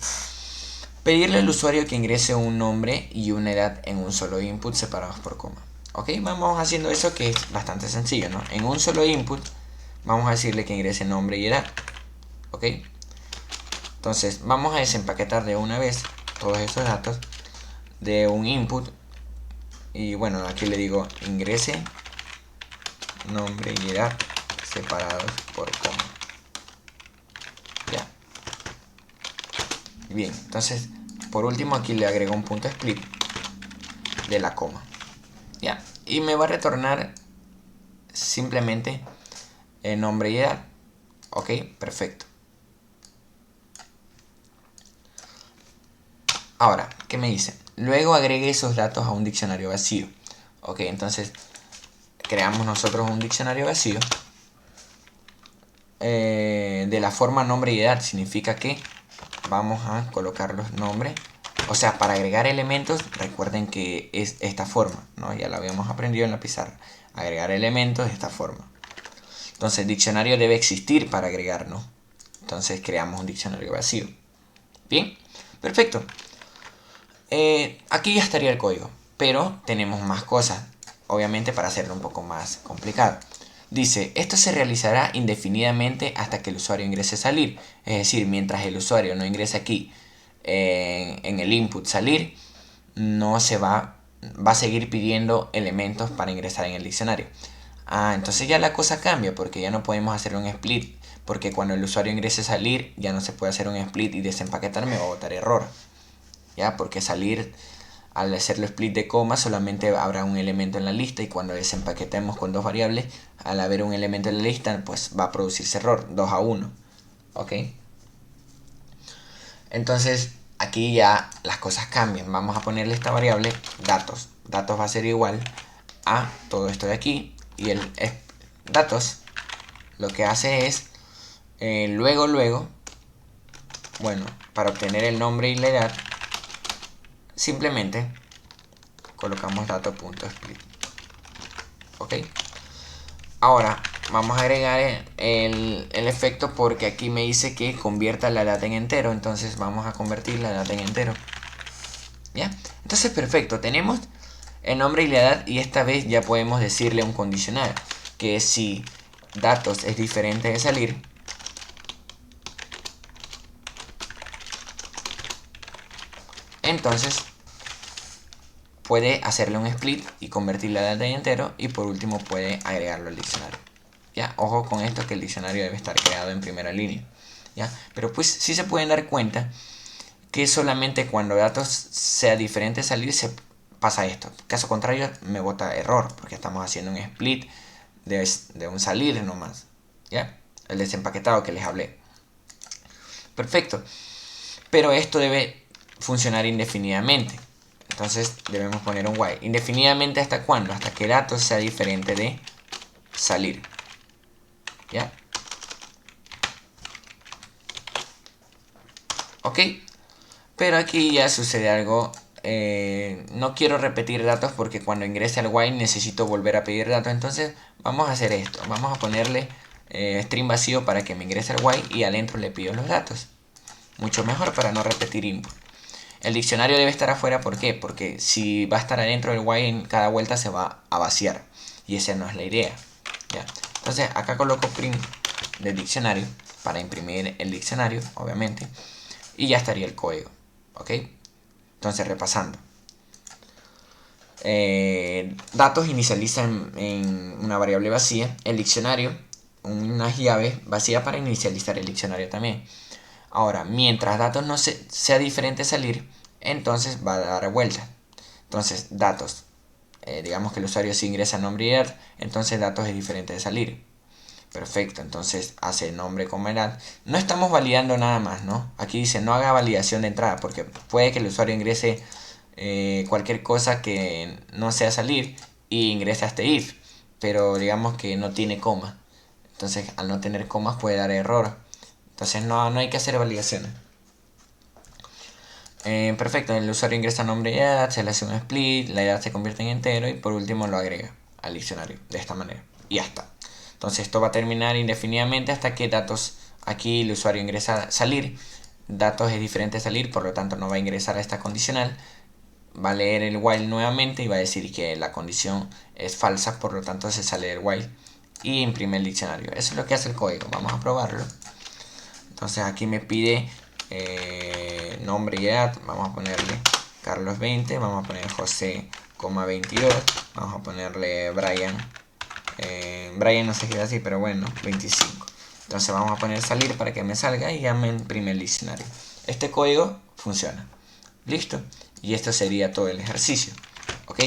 pedirle al usuario que ingrese un nombre y una edad en un solo input separados por coma. Ok, vamos haciendo eso, que es bastante sencillo, ¿no? En un solo input vamos a decirle que ingrese nombre y edad. Ok, entonces vamos a desempaquetar de una vez todos estos datos de un input. Y bueno, aquí le digo ingrese nombre y edad separados por coma. Ya. Bien, entonces por último aquí le agrego un punto split de la coma. Ya, y me va a retornar simplemente el nombre y edad. Ok, perfecto. Ahora, ¿qué me dice? Luego agregue esos datos a un diccionario vacío. Ok, entonces creamos nosotros un diccionario vacío de la forma nombre y edad. Significa que vamos a colocar los nombres. O sea, para agregar elementos, recuerden que es esta forma, ¿no? Ya lo habíamos aprendido en la pizarra. Agregar elementos de esta forma. Entonces el diccionario debe existir para agregar, ¿no? Entonces creamos un diccionario vacío. Bien, perfecto. Aquí ya estaría el código, pero tenemos más cosas, obviamente, para hacerlo un poco más complicado. Dice: esto se realizará indefinidamente hasta que el usuario ingrese salir. Es decir, mientras el usuario no ingrese aquí en el input salir, no se va a seguir pidiendo elementos para ingresar en el diccionario. Entonces ya la cosa cambia, porque ya no podemos hacer un split, porque cuando el usuario ingrese salir ya no se puede hacer un split y desempaquetar, me va a botar error, ¿ya? Porque salir, al hacerlo split de coma, solamente habrá un elemento en la lista, y cuando desempaquetemos con dos variables, al haber un elemento en la lista, pues va a producirse error, 2 a 1. ¿Ok? Entonces aquí ya las cosas cambian. Vamos a ponerle esta variable datos. Datos va a ser igual a todo esto de aquí, y el datos lo que hace es luego, bueno, para obtener el nombre y la edad, simplemente colocamos dato.split. Ok, ahora vamos a agregar el efecto, porque aquí me dice que convierta la edad en entero. Entonces vamos a convertir la edad en entero. ¿Ya? Entonces perfecto, tenemos el nombre y la edad, y esta vez ya podemos decirle un condicional, que es si datos es diferente de salir, entonces puede hacerle un split y convertir la edad en entero, y por último puede agregarlo al diccionario. ¿Ya? Ojo con esto, que el diccionario debe estar creado en primera línea. ¿Ya? Pero pues sí se pueden dar cuenta que solamente cuando datos sea diferente de salir se pasa esto. Caso contrario me bota error, porque estamos haciendo un split de un salir nomás. ¿Ya? El desempaquetado que les hablé. Perfecto. Pero esto debe funcionar indefinidamente. Entonces debemos poner un while. ¿Indefinidamente hasta cuándo? Hasta que datos sea diferente de salir. ¿Ya? Ok. Pero aquí ya sucede algo. No quiero repetir datos, porque cuando ingrese al while necesito volver a pedir datos. Entonces vamos a hacer esto. Vamos a ponerle string vacío para que me ingrese al while, y adentro le pido los datos. Mucho mejor para no repetir input. El diccionario debe estar afuera, ¿por qué? Porque si va a estar adentro del while, en cada vuelta se va a vaciar, y esa no es la idea. ¿Ya? Entonces acá coloco print del diccionario, para imprimir el diccionario, obviamente, y ya estaría el código, ¿ok? Entonces, repasando. Datos inicializa en una variable vacía, el diccionario, unas llaves vacías para inicializar el diccionario también. Ahora, mientras datos no sea diferente salir, entonces va a dar vuelta. Entonces, datos, digamos que el usuario sí ingresa nombre y edad, entonces datos es diferente de salir. Perfecto, entonces hace nombre como edad. No estamos validando nada más, ¿no? Aquí dice no haga validación de entrada, porque puede que el usuario ingrese cualquier cosa que no sea salir y ingrese a este if, pero digamos que no tiene coma. Entonces, al no tener comas puede dar error. Entonces, no hay que hacer validaciones. Perfecto, el usuario ingresa nombre y edad, se le hace un split, la edad se convierte en entero y por último lo agrega al diccionario de esta manera. Y ya está. Entonces esto va a terminar indefinidamente hasta que datos, aquí el usuario ingresa a salir, datos es diferente a salir, por lo tanto no va a ingresar a esta condicional, va a leer el while nuevamente y va a decir que la condición es falsa, por lo tanto se sale del while y imprime el diccionario. Eso es lo que hace el código, vamos a probarlo. Entonces aquí me pide nombre y edad, vamos a ponerle Carlos 20, vamos a poner José, 22, vamos a ponerle Brian, Brian no se escribe así, pero bueno, 25. Entonces vamos a poner salir para que me salga y ya me imprime el diccionario. Este código funciona. Listo. Y esto sería todo el ejercicio. ¿Ok?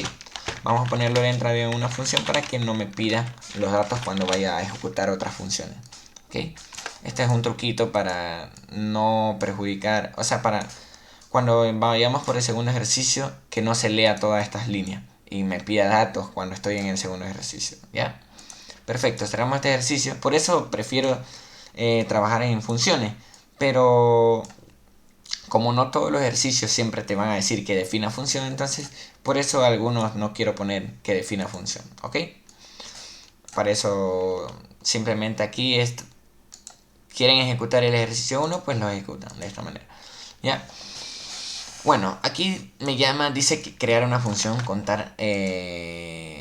Vamos a ponerlo dentro de una función para que no me pida los datos cuando vaya a ejecutar otras funciones. ¿Ok? Este es un truquito para no perjudicar, o sea, para cuando vayamos por el segundo ejercicio, que no se lea todas estas líneas y me pida datos cuando estoy en el segundo ejercicio. ¿Ya? Perfecto, cerramos este ejercicio. Por eso prefiero trabajar en funciones, pero como no todos los ejercicios siempre te van a decir que defina función, entonces por eso algunos no quiero poner que defina función, ¿ok? Para eso simplemente aquí quieren ejecutar el ejercicio 1, pues lo ejecutan de esta manera. ¿Ya? Bueno, aquí dice que crear una función,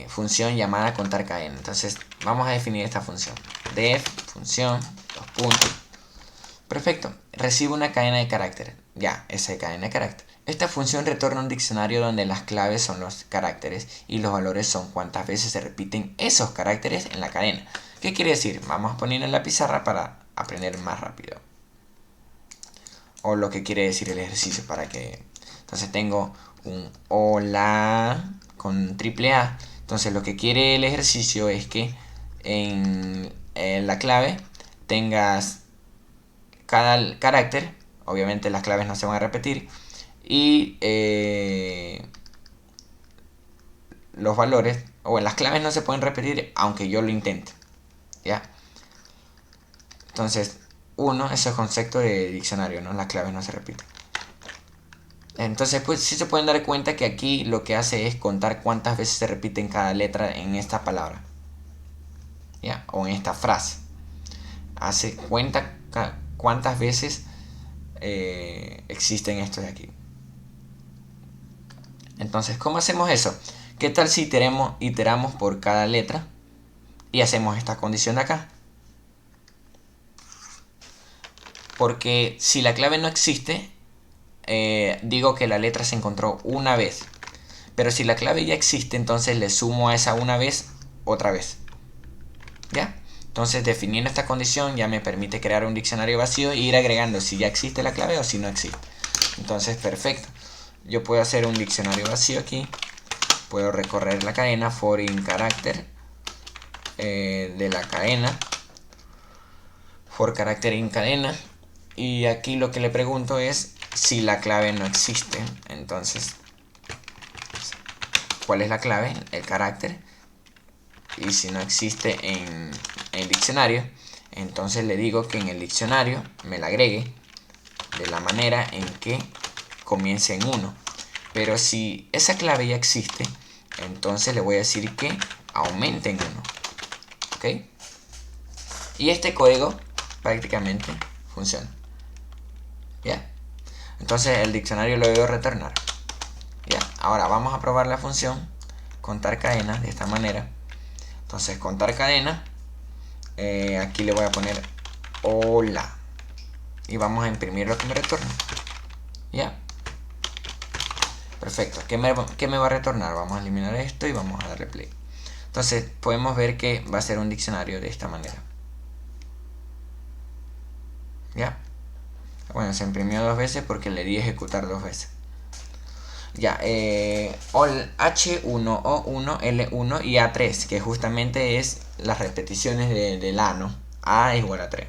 función llamada contar cadena. Entonces vamos a definir esta función. Def, función, dos puntos. Perfecto, recibe una cadena de carácter. Ya, esa cadena de carácter. Esta función retorna un diccionario donde las claves son los caracteres y los valores son cuántas veces se repiten esos caracteres en la cadena. ¿Qué quiere decir? Vamos a ponerlo en la pizarra para aprender más rápido. O lo que quiere decir el ejercicio para que... Entonces tengo un hola con triple A. Entonces lo que quiere el ejercicio es que en la clave tengas cada carácter. Obviamente las claves no se van a repetir. Y los valores, o las claves no se pueden repetir aunque yo lo intente. ¿Ya? Entonces, eso es concepto de diccionario, ¿no? Las claves no se repiten. Entonces, pues sí se pueden dar cuenta que aquí lo que hace es contar cuántas veces se repiten cada letra en esta palabra. ¿Ya? O en esta frase. Hace cuenta cuántas veces existen estos de aquí. Entonces, ¿cómo hacemos eso? ¿Qué tal si iteramos por cada letra y hacemos esta condición de acá? Porque si la clave no existe, digo que la letra se encontró una vez. Pero si la clave ya existe, entonces le sumo a esa una vez otra vez. ¿Ya? Entonces definiendo esta condición ya me permite crear un diccionario vacío e ir agregando si ya existe la clave o si no existe. Entonces perfecto. Yo puedo hacer un diccionario vacío aquí. Puedo recorrer la cadena for in character de la cadena. For character in cadena. Y aquí lo que le pregunto es si la clave no existe. Entonces, ¿cuál es la clave? El carácter. Y si no existe en el diccionario, entonces le digo que en el diccionario me la agregue de la manera en que comience en 1. Pero si esa clave ya existe, entonces le voy a decir que aumente en 1. ¿Ok? Y este código prácticamente funciona. ¿Ya? Entonces el diccionario lo debo retornar. ¿Ya? Ahora vamos a probar la función contar cadenas de esta manera. Entonces contar cadena, aquí le voy a poner hola. Y vamos a imprimir lo que me retorna. ¿Ya? Perfecto. ¿Qué me va a retornar? Vamos a eliminar esto y vamos a darle play. Entonces podemos ver que va a ser un diccionario de esta manera. ¿Ya? Bueno, se imprimió 2 veces porque le di ejecutar 2 veces. Ya, H1, O1, L1 y A3, que justamente es las repeticiones del A, ¿no? A igual a 3.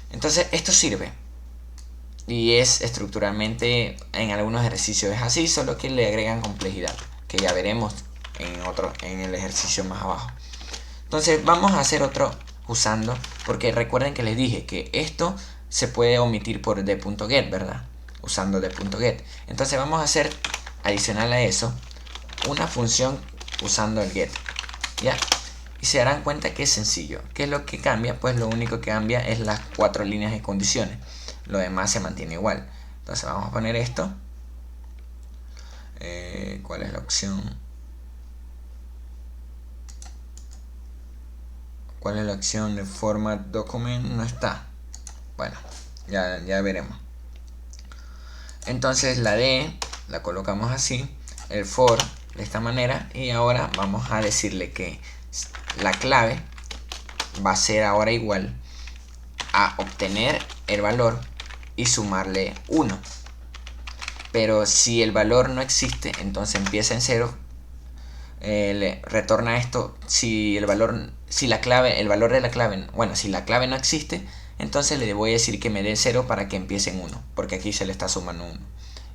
Entonces, esto sirve. Y es estructuralmente, en algunos ejercicios es así, solo que le agregan complejidad, que ya veremos en el ejercicio más abajo. Entonces, vamos a hacer otro usando, porque recuerden que les dije que esto se puede omitir por d.get, ¿verdad? Usando d.get. Entonces vamos a hacer, adicional a eso, una función usando el get, ¿ya? Y se darán cuenta que es sencillo. ¿Qué es lo que cambia? Pues lo único que cambia es las 4 líneas de condiciones. Lo demás se mantiene igual. Entonces vamos a poner esto. ¿Cuál es la opción? ¿Cuál es la opción de format document? No está. Bueno, ya veremos. Entonces la D la colocamos así, el for de esta manera, y ahora vamos a decirle que la clave va a ser ahora igual a obtener el valor y sumarle 1. Pero si el valor no existe, entonces empieza en 0, le retorna esto. Si el valor de la clave, bueno, si la clave no existe, entonces le voy a decir que me dé 0 para que empiece en 1, porque aquí se le está sumando 1.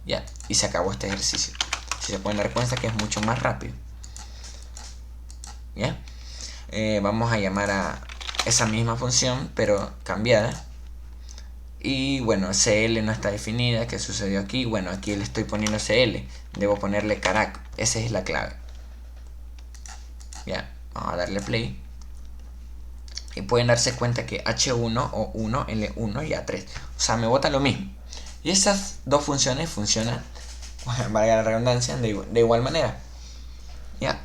Ya, y se acabó este ejercicio. Si se pueden dar cuenta que es mucho más rápido. ¿Ya? Vamos a llamar a esa misma función, pero cambiada. Y bueno, CL no está definida. ¿Qué sucedió aquí? Bueno, aquí le estoy poniendo CL. Debo ponerle carac. Esa es la clave. Ya, vamos a darle play. Y pueden darse cuenta que H1, O1, L1 y A3. O sea, me bota lo mismo. Y esas dos funciones funcionan, valga la redundancia, de igual manera. Ya.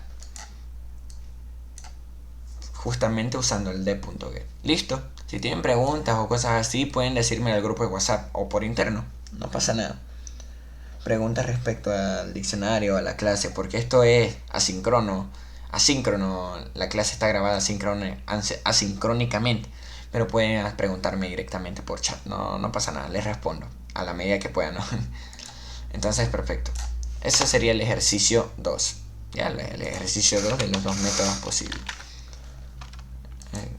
Justamente usando el d.get. Listo. Si tienen preguntas o cosas así, pueden decirme al grupo de WhatsApp o por interno. No pasa nada. Preguntas respecto al diccionario, a la clase, porque esto es asíncrono. La clase está grabada asincrónicamente. Pero pueden preguntarme directamente por chat. No pasa nada, les respondo a la medida que puedan, ¿no? Entonces, perfecto. Ese sería el ejercicio 2. Ya, el ejercicio 2 de los dos métodos posibles.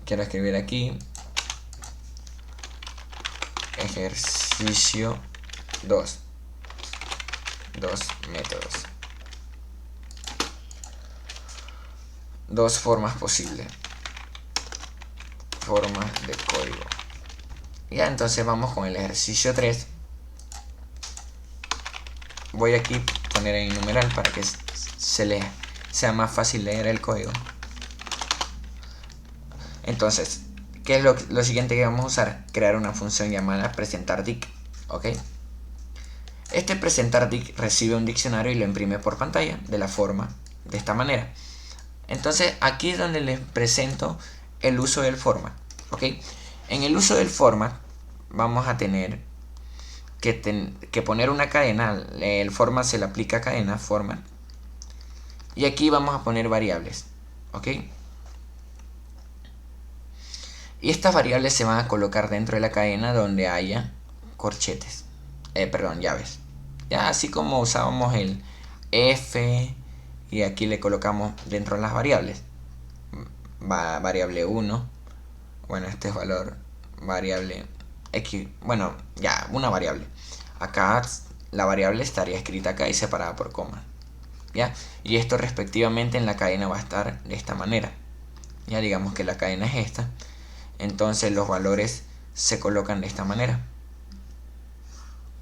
Quiero escribir aquí ejercicio 2. Dos métodos. Dos formas posibles. Formas de código. Ya, entonces vamos con el ejercicio 3. Voy aquí a poner en numeral para que se les sea más fácil leer el código. Entonces, ¿qué es lo siguiente que vamos a usar? Crear una función llamada presentarDict. ¿Ok? Este presentarDict recibe un diccionario y lo imprime por pantalla de la forma de esta manera. Entonces, aquí es donde les presento el uso del format. ¿Ok? En el uso del format vamos a tener que poner una cadena. El format se le aplica a cadena, format. Y aquí vamos a poner variables. ¿Ok? Y estas variables se van a colocar dentro de la cadena donde haya corchetes. Llaves. Ya, así como usábamos el F y aquí le colocamos dentro de las variables. Variable 1. Bueno, este es valor. Variable X. Bueno, ya, una variable. Acá la variable estaría escrita acá y separada por coma. ¿Ya? Y esto respectivamente en la cadena va a estar de esta manera. Ya digamos que la cadena es esta. Entonces los valores se colocan de esta manera.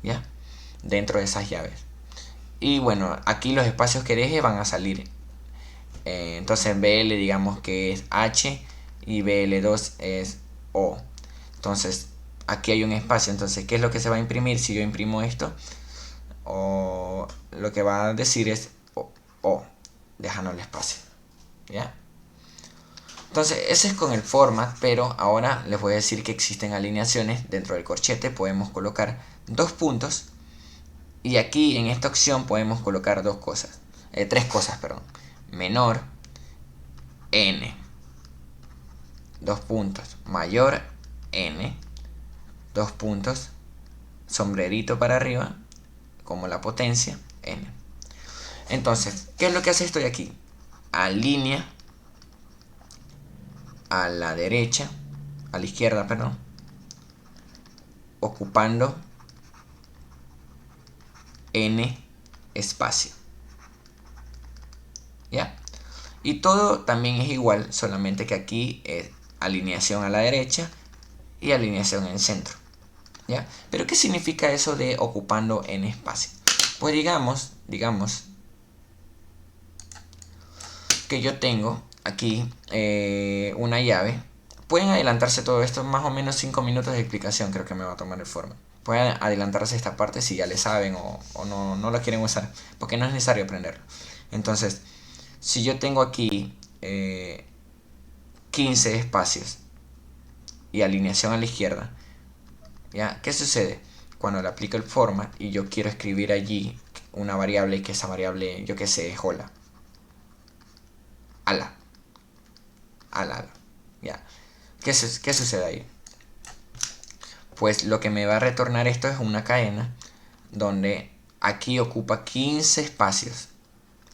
¿Ya? Dentro de esas llaves. Y bueno, aquí los espacios que deje van a salir. Entonces BL digamos que es H y BL2 es O. Entonces aquí hay un espacio. Entonces, ¿qué es lo que se va a imprimir si yo imprimo esto? O lo que va a decir es O, dejando el espacio. ¿Ya? Entonces, ese es con el format, pero ahora les voy a decir que existen alineaciones dentro del corchete. Podemos colocar dos puntos y aquí en esta opción podemos colocar tres cosas, perdón. Menor, n, dos puntos, mayor, n, dos puntos, sombrerito para arriba, como la potencia, n. Entonces, ¿qué es lo que hace esto de aquí? Alinea a la derecha, a la izquierda, perdón, ocupando n espacio. ¿Ya? Y todo también es igual, solamente que aquí es alineación a la derecha y alineación en el centro. ¿Ya? Pero ¿qué significa eso de ocupando n espacio? Pues digamos que yo tengo aquí una llave. Pueden adelantarse todo esto, más o menos 5 minutos de explicación creo que me va a tomar el forma. Pueden adelantarse esta parte si ya le saben o no lo quieren usar, porque no es necesario aprenderlo. Entonces, si yo tengo aquí 15 espacios y alineación a la izquierda, ¿ya? ¿Qué sucede? Cuando le aplico el format y yo quiero escribir allí una variable y que esa variable, yo que sé, es hola. Ala. ¿Ya? ¿Qué sucede ahí? Pues lo que me va a retornar esto es una cadena donde aquí ocupa 15 espacios,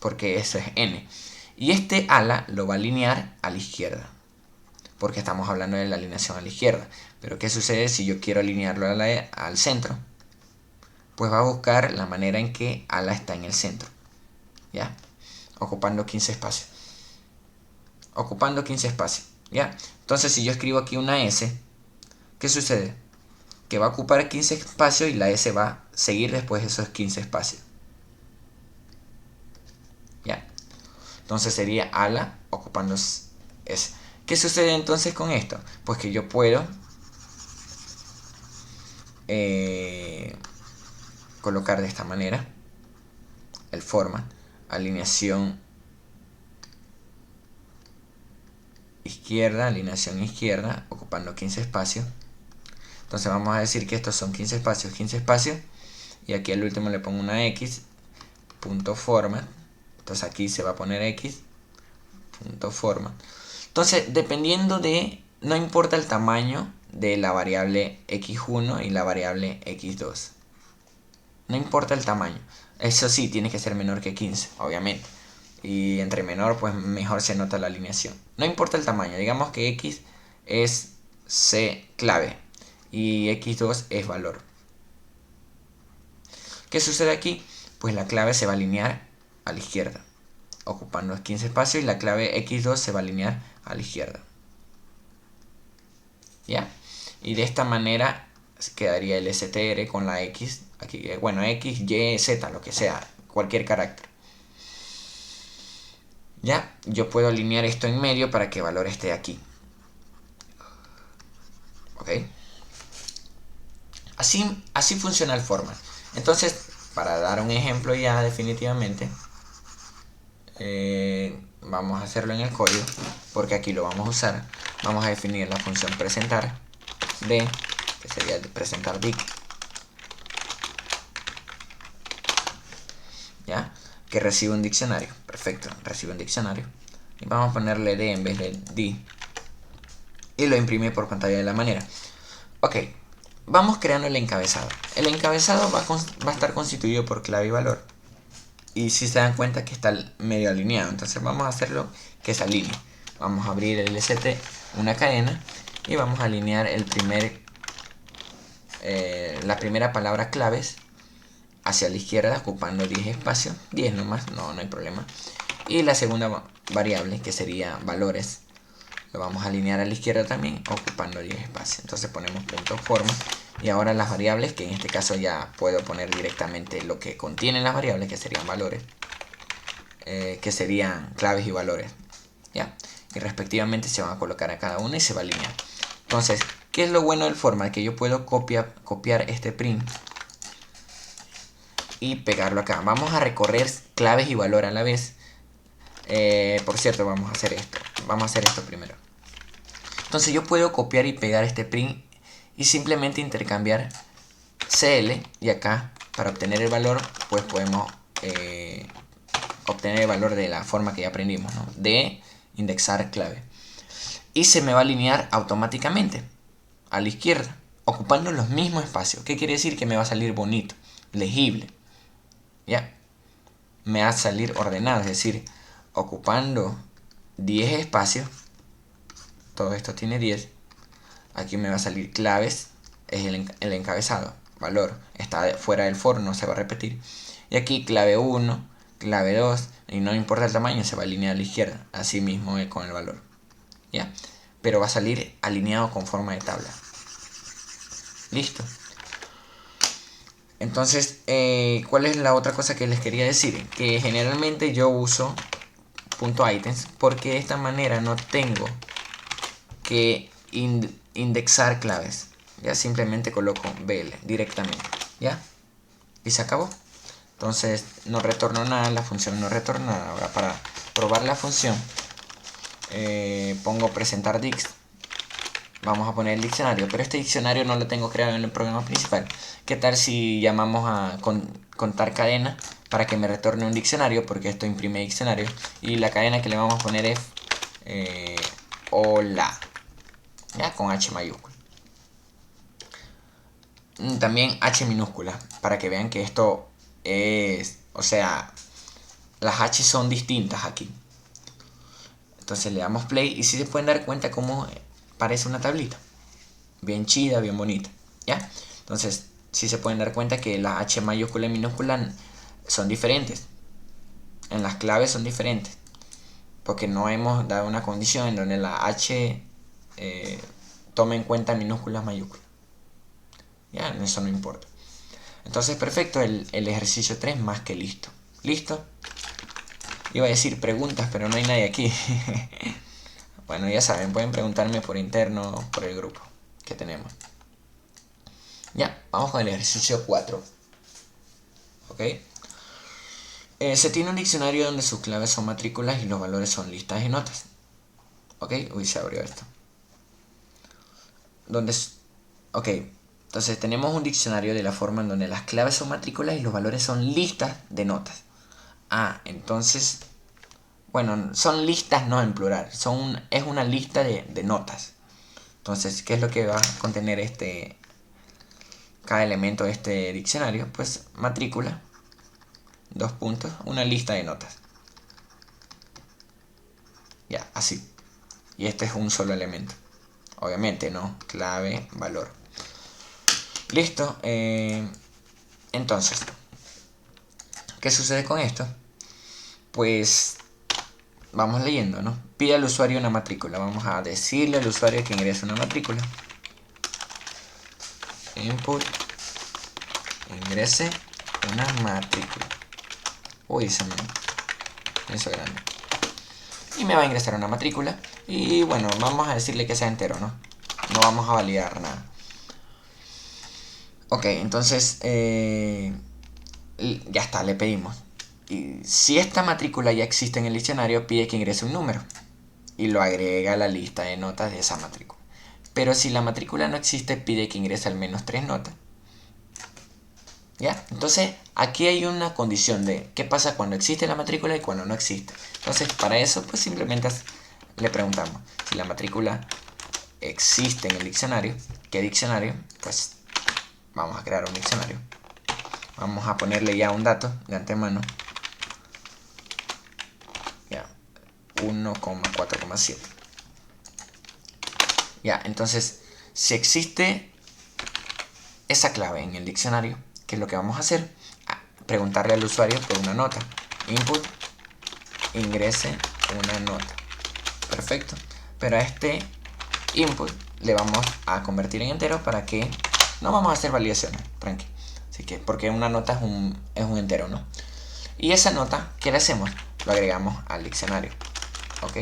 porque eso es n. Y este ala lo va a alinear a la izquierda, porque estamos hablando de la alineación a la izquierda. Pero ¿qué sucede si yo quiero alinearlo al centro? Pues va a buscar la manera en que ala está en el centro, ¿ya? Ocupando 15 espacios. Ocupando 15 espacios, ¿ya? Entonces si yo escribo aquí una S, ¿qué sucede? Que va a ocupar 15 espacios y la S va a seguir después de esos 15 espacios. ¿Ya? Entonces sería ala ocupando S. ¿Qué sucede entonces con esto? Pues que yo puedo colocar de esta manera el format, alineación izquierda, ocupando 15 espacios. Entonces vamos a decir que estos son 15 espacios, y aquí al último le pongo una X, punto format. Entonces aquí se va a poner X, punto format. Entonces, dependiendo de, no importa el tamaño de la variable x1 y la variable x2. No importa el tamaño. Eso sí, tiene que ser menor que 15, obviamente. Y entre menor, pues mejor se nota la alineación. No importa el tamaño. Digamos que x es c clave y x2 es valor. ¿Qué sucede aquí? Pues la clave se va a alinear a la izquierda, ocupando los 15 espacios, y la clave x2 se va a alinear a la izquierda. ¿Ya? Y de esta manera quedaría el str con la x, aquí, bueno, x, y, z, lo que sea, cualquier carácter. ¿Ya? Yo puedo alinear esto en medio para que el valor esté aquí. ¿Ok? Así funciona el format. Entonces, para dar un ejemplo ya definitivamente, vamos a hacerlo en el código, porque aquí lo vamos a usar. Vamos a definir la función presentar de, que sería el presentar dict, ¿ya? Que recibe un diccionario. Perfecto, recibe un diccionario. Y vamos a ponerle d en vez de d. Y lo imprime por pantalla de la manera. Ok, vamos creando el encabezado. El encabezado va a estar constituido por clave y valor. Y si se dan cuenta que está medio alineado, entonces vamos a hacerlo que se alinee. Vamos a abrir el LST, una cadena, y vamos a alinear la primera palabra claves hacia la izquierda, ocupando 10 espacios, 10 nomás, no hay problema. Y la segunda variable, que sería valores, lo vamos a alinear a la izquierda también, ocupando 10 espacios. Entonces ponemos punto forma, y ahora las variables, que en este caso ya puedo poner directamente lo que contienen las variables, que serían valores, que serían claves y valores, ¿ya? Y respectivamente se van a colocar a cada una y se va a alinear. Entonces, ¿qué es lo bueno del format? Que yo puedo copiar este print y pegarlo acá. Vamos a recorrer claves y valor a la vez. Por cierto, vamos a hacer esto primero. Entonces yo puedo copiar y pegar este print y simplemente intercambiar CL, y acá para obtener el valor pues podemos obtener el valor de la forma que ya aprendimos, ¿no? De indexar clave, y se me va a alinear automáticamente a la izquierda ocupando los mismos espacios. ¿Qué quiere decir? Que me va a salir bonito, legible, ya me va a salir ordenado, es decir, ocupando 10 espacios, todo esto tiene 10. Aquí me va a salir claves, es el encabezado, valor, está fuera del for, no se va a repetir. Y aquí clave 1, clave 2, y no importa el tamaño, se va a alinear a la izquierda, así mismo con el valor, ¿ya? Pero va a salir alineado con forma de tabla. Listo. Entonces, ¿cuál es la otra cosa que les quería decir? Que generalmente yo uso .items porque de esta manera no tengo que indexar claves. Ya simplemente coloco BL directamente, ¿ya? Y se acabó. Entonces no retorno nada, la función no retorna nada. Ahora para probar la función pongo presentar dix. Vamos a poner el diccionario, pero este diccionario no lo tengo creado en el programa principal. ¿Qué tal si llamamos a contar cadena para que me retorne un diccionario? Porque esto imprime diccionario. Y la cadena que le vamos a poner es hola, ya, con H mayúscula. También H minúscula, para que vean que esto es, o sea, las H son distintas aquí. Entonces le damos play y si se pueden dar cuenta cómo parece una tablita. Bien chida, bien bonita, ¿ya? Entonces, si se pueden dar cuenta que las H mayúscula y minúscula son diferentes. En las claves son diferentes. Porque no hemos dado una condición en donde la H tome en cuenta minúsculas, mayúsculas. Ya, eso no importa. Entonces, perfecto, el ejercicio 3 más que listo. ¿Listo? Iba a decir preguntas, pero no hay nadie aquí. Bueno, ya saben, pueden preguntarme por interno, por el grupo que tenemos. Ya, vamos con el ejercicio 4. ¿Ok? Se tiene un diccionario donde sus claves son matrículas y los valores son listas y notas. ¿Ok? Uy, se abrió esto. Ok, entonces tenemos un diccionario de la forma en donde las claves son matrículas y los valores son listas de notas. Ah, entonces, bueno, son listas no en plural, es una lista de notas. Entonces, ¿qué es lo que va a contener cada elemento de este diccionario? Pues matrícula, 2 puntos, una lista de notas. Ya, así. Y este es un solo elemento. Obviamente, ¿no? Clave, valor. Listo. Entonces, ¿qué sucede con esto? Pues vamos leyendo, ¿no? Pide al usuario una matrícula. Vamos a decirle al usuario que ingrese una matrícula. Input, ingrese una matrícula. Uy, se me hizo grande. Y me va a ingresar una matrícula. Y bueno, vamos a decirle que sea entero, ¿no? No vamos a validar nada. Ok, entonces ya está, le pedimos. Y si esta matrícula ya existe en el diccionario, pide que ingrese un número y lo agrega a la lista de notas de esa matrícula. Pero si la matrícula no existe, pide que ingrese al menos 3 notas. ¿Ya? Entonces, aquí hay una condición de qué pasa cuando existe la matrícula y cuando no existe. Entonces, para eso, pues simplemente le preguntamos si la matrícula existe en el diccionario. ¿Qué diccionario? Pues vamos a crear un diccionario. Vamos a ponerle ya un dato de antemano. Ya, 1,4,7. Ya, entonces, si existe esa clave en el diccionario, ¿qué es lo que vamos a hacer? Preguntarle al usuario por una nota. Input, ingrese una nota. Perfecto. Pero a este input le vamos a convertir en entero para que no vamos a hacer validaciones, tranqui. Así que, porque una nota es un entero, ¿no? Y esa nota, ¿qué le hacemos? Lo agregamos al diccionario. ¿Ok?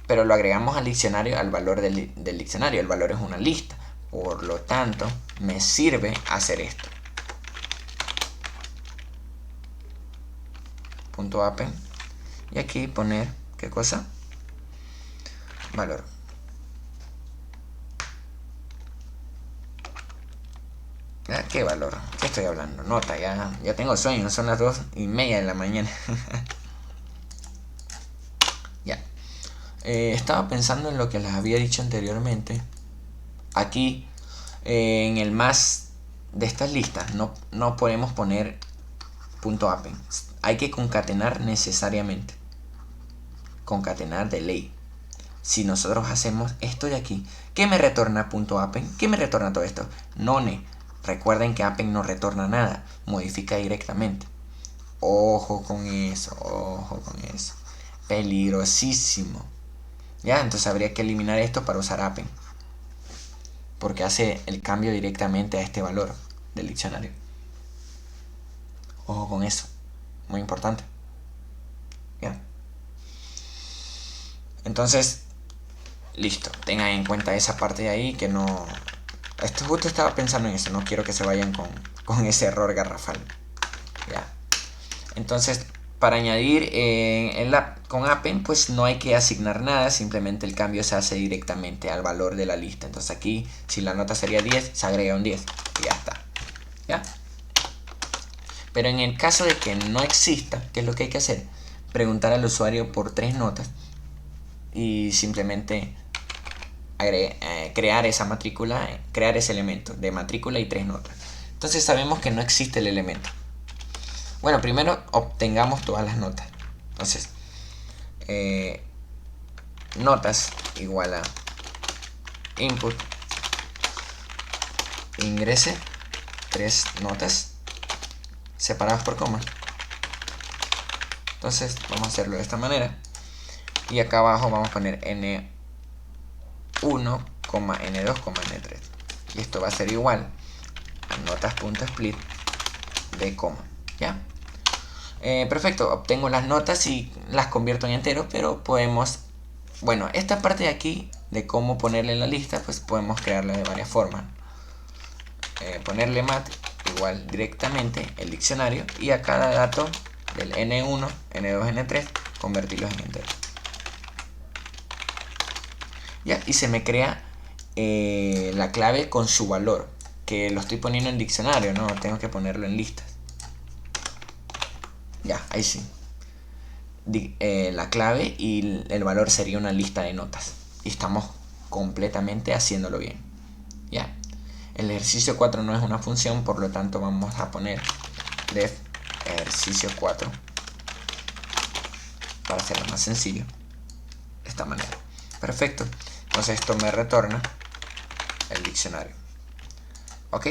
Pero lo agregamos al diccionario, al valor del diccionario. El valor es una lista. Por lo tanto, me sirve hacer esto. Punto append. Y aquí poner, ¿qué cosa? valor. ¿Qué valor? ¿Qué estoy hablando? Nota, ya tengo sueño, son las 2:30 de la mañana. Ya. Estaba pensando en lo que les había dicho anteriormente. Aquí, en el más de estas listas, no podemos poner .append. Hay que concatenar necesariamente. Concatenar de ley. Si nosotros hacemos esto de aquí, ¿qué me retorna .append? ¿Qué me retorna todo esto? None. Recuerden que append no retorna nada, modifica directamente. Ojo con eso, ojo con eso. Peligrosísimo. Ya, entonces habría que eliminar esto para usar append, porque hace el cambio directamente a este valor del diccionario. Ojo con eso, muy importante. Ya. Entonces, listo, tengan en cuenta esa parte de ahí que no... Esto justo estaba pensando en eso, no quiero que se vayan con ese error garrafal. Ya. Entonces, para añadir con append, pues no hay que asignar nada, simplemente el cambio se hace directamente al valor de la lista. Entonces aquí, si la nota sería 10, se agrega un 10 y ya está. ¿Ya? Pero en el caso de que no exista, ¿qué es lo que hay que hacer? Preguntar al usuario por 3 notas y simplemente crear esa matrícula, crear ese elemento de matrícula y 3 notas. Entonces sabemos que no existe el elemento. Bueno, primero obtengamos todas las notas. Entonces, notas igual a input ingrese 3 notas separadas por coma. Entonces vamos a hacerlo de esta manera. Y acá abajo vamos a poner n1, n2, n3. Y esto va a ser igual a notas.split de coma. ¿Ya? Perfecto, obtengo las notas y las convierto en enteros, pero podemos... Bueno, esta parte de aquí, de cómo ponerle en la lista, pues podemos crearla de varias formas. Ponerle mat igual directamente el diccionario y a cada dato del n1, n2, n3 convertirlos en enteros. Ya, y se me crea la clave con su valor, que lo estoy poniendo en diccionario, no tengo que ponerlo en listas. Ya, ahí sí. La clave y el valor sería una lista de notas. Y estamos completamente haciéndolo bien. Ya. El ejercicio 4 no es una función, por lo tanto vamos a poner def ejercicio 4 para hacerlo más sencillo. De esta manera. Perfecto. Entonces esto me retorna el diccionario. ¿Ok?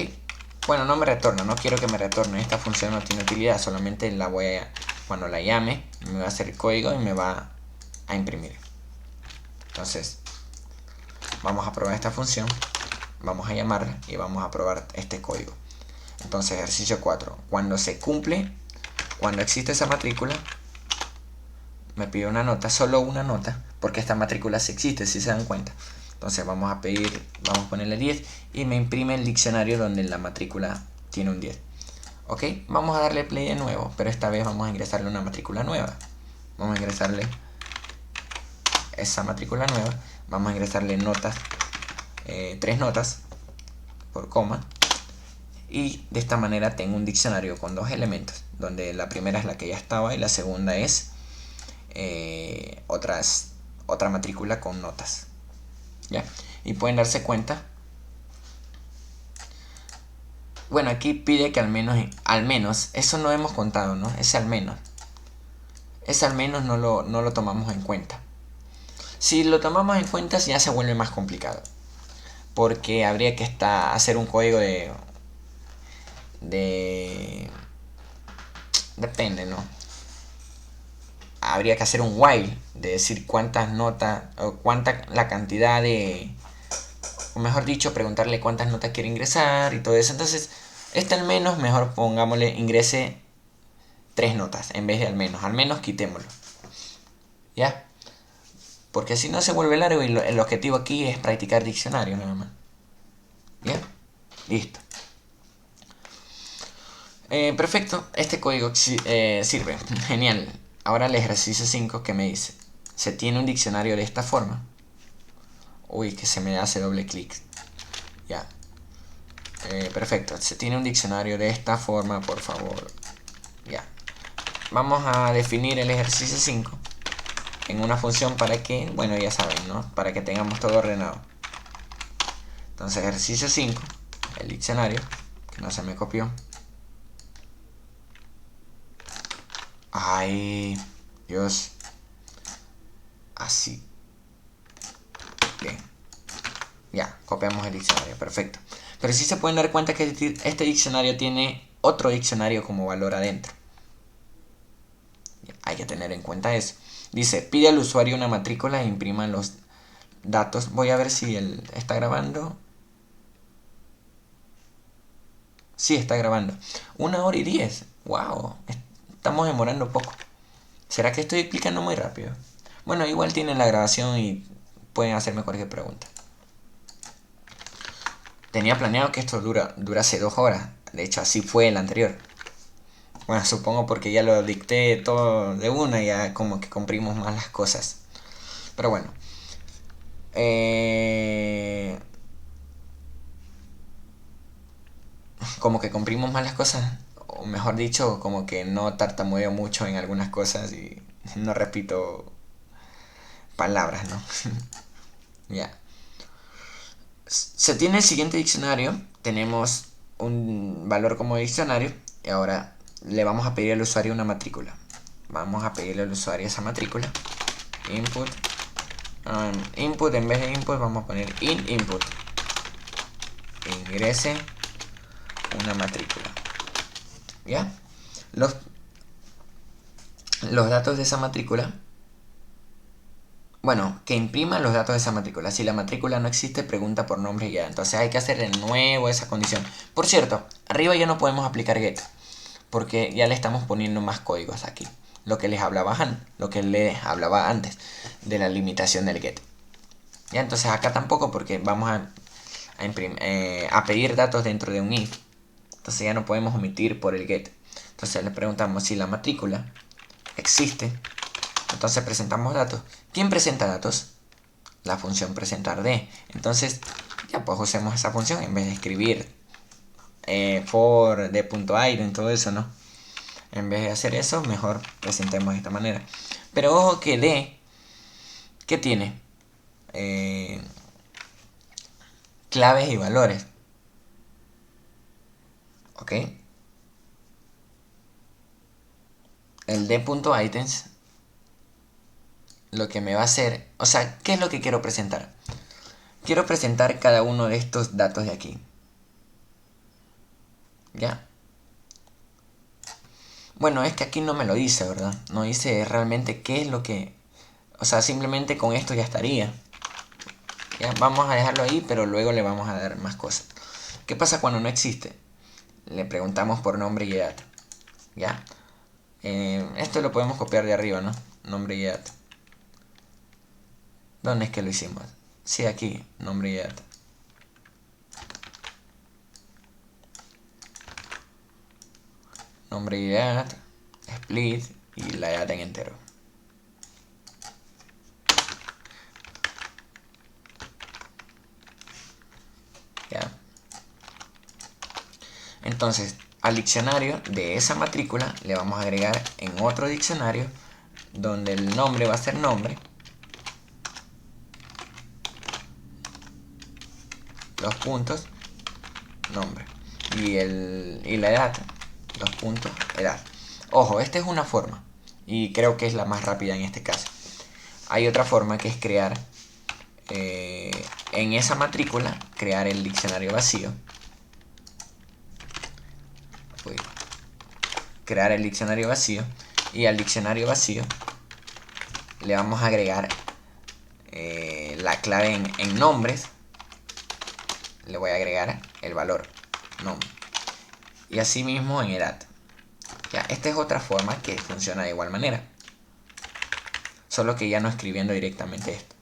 Bueno, no me retorna, no quiero que me retorne. Esta función no tiene utilidad, solamente la voy a... Cuando la llame, me va a hacer el código y me va a imprimir. Entonces, vamos a probar esta función, vamos a llamarla y vamos a probar este código. Entonces, ejercicio 4. Cuando se cumple, cuando existe esa matrícula, me pide una nota, solo una nota, porque esta matrícula sí existe, si se dan cuenta. Entonces vamos a ponerle 10 y me imprime el diccionario donde la matrícula tiene un 10. Ok, vamos a darle play de nuevo, pero esta vez vamos a ingresarle una matrícula nueva. Vamos a ingresarle esa matrícula nueva, vamos a ingresarle notas, 3 notas por coma, y de esta manera tengo un diccionario con 2 elementos, donde la primera es la que ya estaba y la segunda es otra matrícula con notas. ¿Ya? Y pueden darse cuenta. Bueno, aquí pide que al menos, eso no hemos contado, ¿no? Ese al menos no lo tomamos en cuenta. Si lo tomamos en cuenta ya se vuelve más complicado, porque habría que hacer un código depende, ¿no? Habría que hacer un while, de decir cuántas notas, o la cantidad de... O mejor dicho, preguntarle cuántas notas quiere ingresar y todo eso. Entonces, al menos, mejor pongámosle ingrese 3 notas en vez de al menos. Al menos quitémoslo. ¿Ya? Porque si no se vuelve largo y el objetivo aquí es practicar diccionario nada más. ¿Bien? Listo. Perfecto. Este código sirve. Genial. Ahora el ejercicio 5 que me dice. Se tiene un diccionario de esta forma. Uy, que se me hace doble clic. Ya. Perfecto. Se tiene un diccionario de esta forma, por favor. Ya. Vamos a definir el ejercicio 5 en una función para que, bueno, ya saben, ¿no? Para que tengamos todo ordenado. Entonces, ejercicio 5, el diccionario, que no se me copió. Ay, Dios. Así. Bien. Ya, copiamos el diccionario, perfecto. Pero sí se pueden dar cuenta que este diccionario tiene otro diccionario como valor adentro. Hay que tener en cuenta eso. Dice, pide al usuario una matrícula e imprima los datos. Voy a ver si él está grabando. Sí, está grabando. 1 hora y 10. Wow, estamos demorando poco. ¿Será que estoy explicando muy rápido? Bueno, igual tienen la grabación y pueden hacerme cualquier pregunta. Tenía planeado que esto durase 2 horas. De hecho, así fue el anterior. Bueno, supongo porque ya lo dicté todo de una y ya como que comprimimos más las cosas. Pero bueno. Como que comprimimos más las cosas. O mejor dicho, como que no tartamudeo mucho en algunas cosas y no repito palabras, ¿no? Ya. Se tiene el siguiente diccionario. Tenemos un valor como diccionario. Y ahora le vamos a pedir al usuario una matrícula. Vamos a pedirle al usuario esa matrícula. Input. Input, en vez de input vamos a poner input. Ingrese una matrícula. ¿Ya? Los datos de esa matrícula. Bueno, que imprima los datos de esa matrícula. Si la matrícula no existe, pregunta por nombre y ya. Entonces hay que hacer de nuevo esa condición. Por cierto, arriba ya no podemos aplicar get, porque ya le estamos poniendo más códigos aquí. Lo que les hablaba antes de la limitación del get. Ya, entonces acá tampoco, porque vamos a pedir datos dentro de un if. Entonces ya no podemos omitir por el get. Entonces le preguntamos si la matrícula existe. Entonces presentamos datos. ¿Quién presenta datos? La función presentar de. Entonces ya pues usemos esa función en vez de escribir for de.item, todo eso, ¿no? En vez de hacer eso, mejor presentemos de esta manera. Pero ojo que de, ¿qué tiene? Claves y valores. ¿Ok? El d.items lo que me va a hacer, o sea, ¿qué es lo que quiero presentar? Quiero presentar cada uno de estos datos de aquí. ¿Ya? Bueno, es que aquí no me lo dice, ¿verdad? No dice realmente qué es lo que... O sea, simplemente con esto ya estaría. ¿Ya? Vamos a dejarlo ahí, pero luego le vamos a dar más cosas. ¿Qué pasa cuando no existe? Le preguntamos por nombre y edad. ¿Ya? Esto lo podemos copiar de arriba, ¿no? Nombre y edad. ¿Dónde es que lo hicimos? Sí, aquí, nombre y edad. Nombre y edad, split y la edad en entero. ¿Ya? Entonces, al diccionario de esa matrícula le vamos a agregar en otro diccionario donde el nombre va a ser nombre, los puntos, nombre, y la edad, los puntos, edad. Ojo, esta es una forma y creo que es la más rápida en este caso. Hay otra forma que es crear en esa matrícula, crear el diccionario vacío. Crear el diccionario vacío y al diccionario vacío le vamos a agregar la clave en nombres. Le voy a agregar el valor nombre y así mismo en edad. Ya, esta es otra forma que funciona de igual manera, solo que ya no escribiendo directamente esto.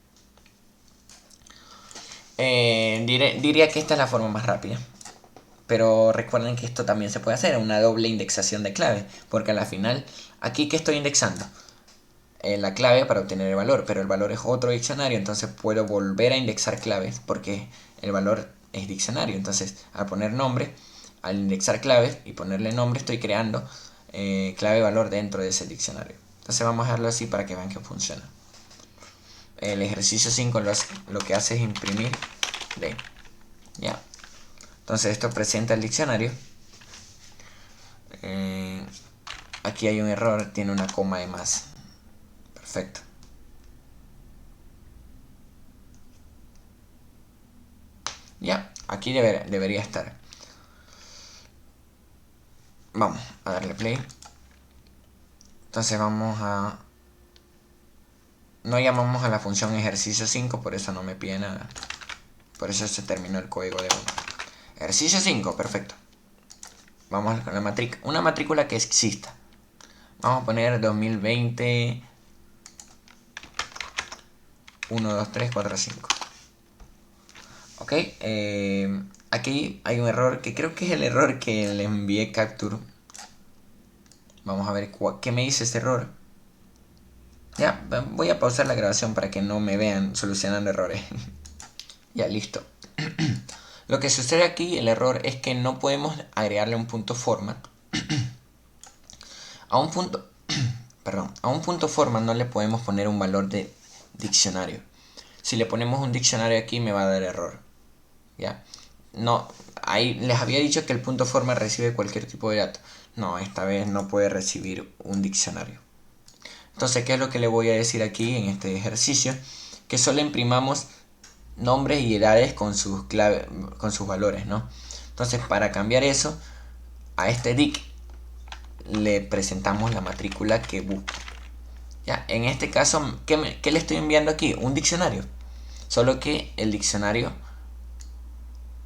Diría que esta es la forma más rápida, pero recuerden que esto también se puede hacer, una doble indexación de clave, porque a la final, aquí que estoy indexando, la clave para obtener el valor, pero el valor es otro diccionario, entonces puedo volver a indexar claves porque el valor es diccionario. Entonces, al poner nombre, al indexar claves y ponerle nombre, estoy creando clave valor dentro de ese diccionario. Entonces vamos a dejarlo así para que vean que funciona. El ejercicio 5 lo que hace es imprimir D. Ya. Entonces esto presenta el diccionario. Aquí hay un error, tiene una coma de más. Perfecto. Ya, aquí debería estar. Vamos a darle play. Entonces vamos a... No llamamos a la función ejercicio 5, por eso no me pide nada. Por eso se terminó el código de 1. Ejercicio 5, perfecto. Vamos con la matrícula. Una matrícula que exista. Vamos a poner 2020 1, 2, 3, 4, 5. Ok, aquí hay un error que creo que es el error que le envié capture. Vamos a ver qué me dice ese error. Ya, voy a pausar la grabación para que no me vean solucionando errores. Ya, listo. Lo que sucede aquí, el error, es que no podemos agregarle un punto format. A un punto, perdón, a un punto format no le podemos poner un valor de diccionario. Si le ponemos un diccionario aquí me va a dar error. ¿Ya? No, ahí les había dicho que el punto format recibe cualquier tipo de dato. No, esta vez no puede recibir un diccionario. Entonces, ¿qué es lo que le voy a decir aquí en este ejercicio? Que solo imprimamos nombres y edades con sus valores, ¿no? Entonces, para cambiar eso, a este dic le presentamos la matrícula que busca. Ya, en este caso, ¿qué le estoy enviando aquí? Un diccionario. Solo que el diccionario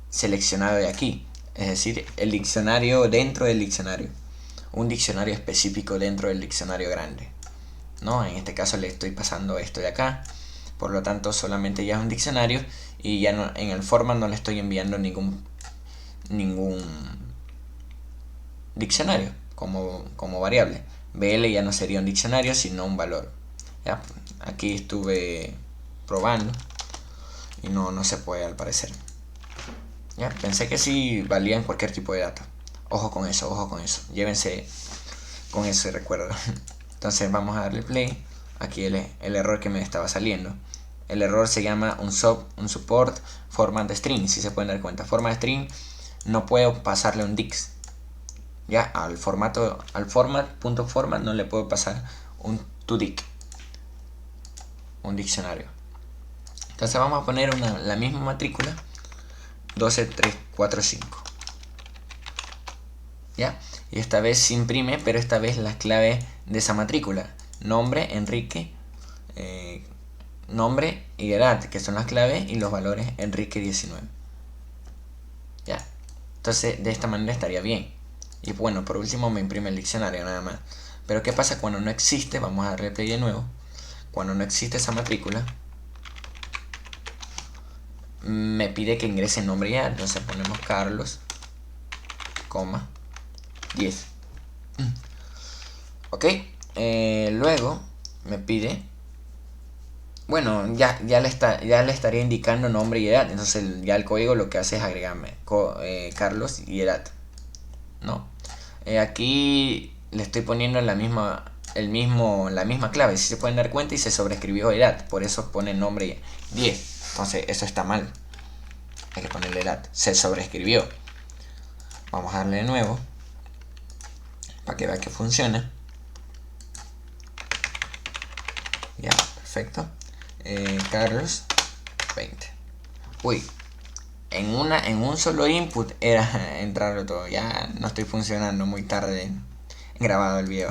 seleccionado de aquí. Es decir, el diccionario dentro del diccionario. Un diccionario específico dentro del diccionario grande. ¿No? En este caso le estoy pasando esto de acá. Por lo tanto, solamente ya es un diccionario. Y ya no, en el format no le estoy enviando ningún diccionario como variable. BL ya no sería un diccionario, sino un valor. ¿Ya? Aquí estuve probando y no se puede al parecer. ¿Ya? Pensé que sí valían cualquier tipo de datos. Ojo con eso, ojo con eso. Llévense con ese recuerdo. Entonces vamos a darle play. Aquí el error que me estaba saliendo. El error se llama un support format de string. Si se pueden dar cuenta. Format de string no puedo pasarle un dix. Ya al format.format no le puedo pasar un toDict, un diccionario. Entonces vamos a poner la misma matrícula 12, 3, 4, 5. ¿Ya? Y esta vez se imprime, pero esta vez las claves de esa matrícula. Nombre, Enrique, nombre y edad, que son las claves, y los valores Enrique 19. ¿Ya? Entonces de esta manera estaría bien. Y bueno, por último me imprime el diccionario nada más. Pero ¿qué pasa cuando no existe? Vamos a darle play de nuevo. Cuando no existe esa matrícula, me pide que ingrese nombre y edad. Entonces ponemos Carlos, 10. Ok, luego me pide, bueno, ya le estaría indicando nombre y edad. Entonces ya el código lo que hace es agregarme Carlos y edad, ¿no? Aquí le estoy poniendo la misma clave, si se pueden dar cuenta, y se sobreescribió edad, por eso pone nombre 10. Entonces eso está mal, hay que ponerle edad, se sobreescribió. Vamos a darle de nuevo para que vea que funciona. Ya, perfecto. Carlos 20. Uy, en un solo input era entrarlo todo. Ya no estoy funcionando, muy tarde grabado el video.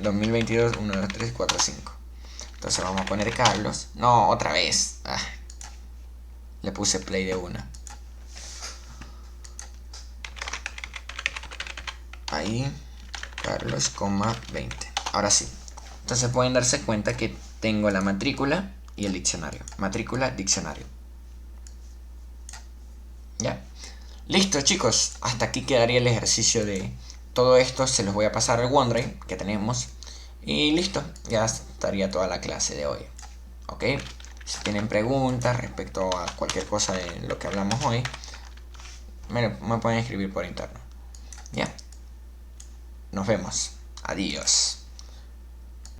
2022 1, 2, 3, 4, 5. Entonces vamos a poner Carlos. No, otra vez. Le puse play de una. Ahí, Carlos, 20. Ahora sí. Entonces pueden darse cuenta que tengo la matrícula y el diccionario. Matrícula, diccionario. ¿Ya? Listo, chicos. Hasta aquí quedaría el ejercicio de todo esto. Se los voy a pasar al OneDrive que tenemos. Y listo, ya estaría toda la clase de hoy. ¿Ok? Si tienen preguntas respecto a cualquier cosa de lo que hablamos hoy, me pueden escribir por interno. Ya, nos vemos. Adiós.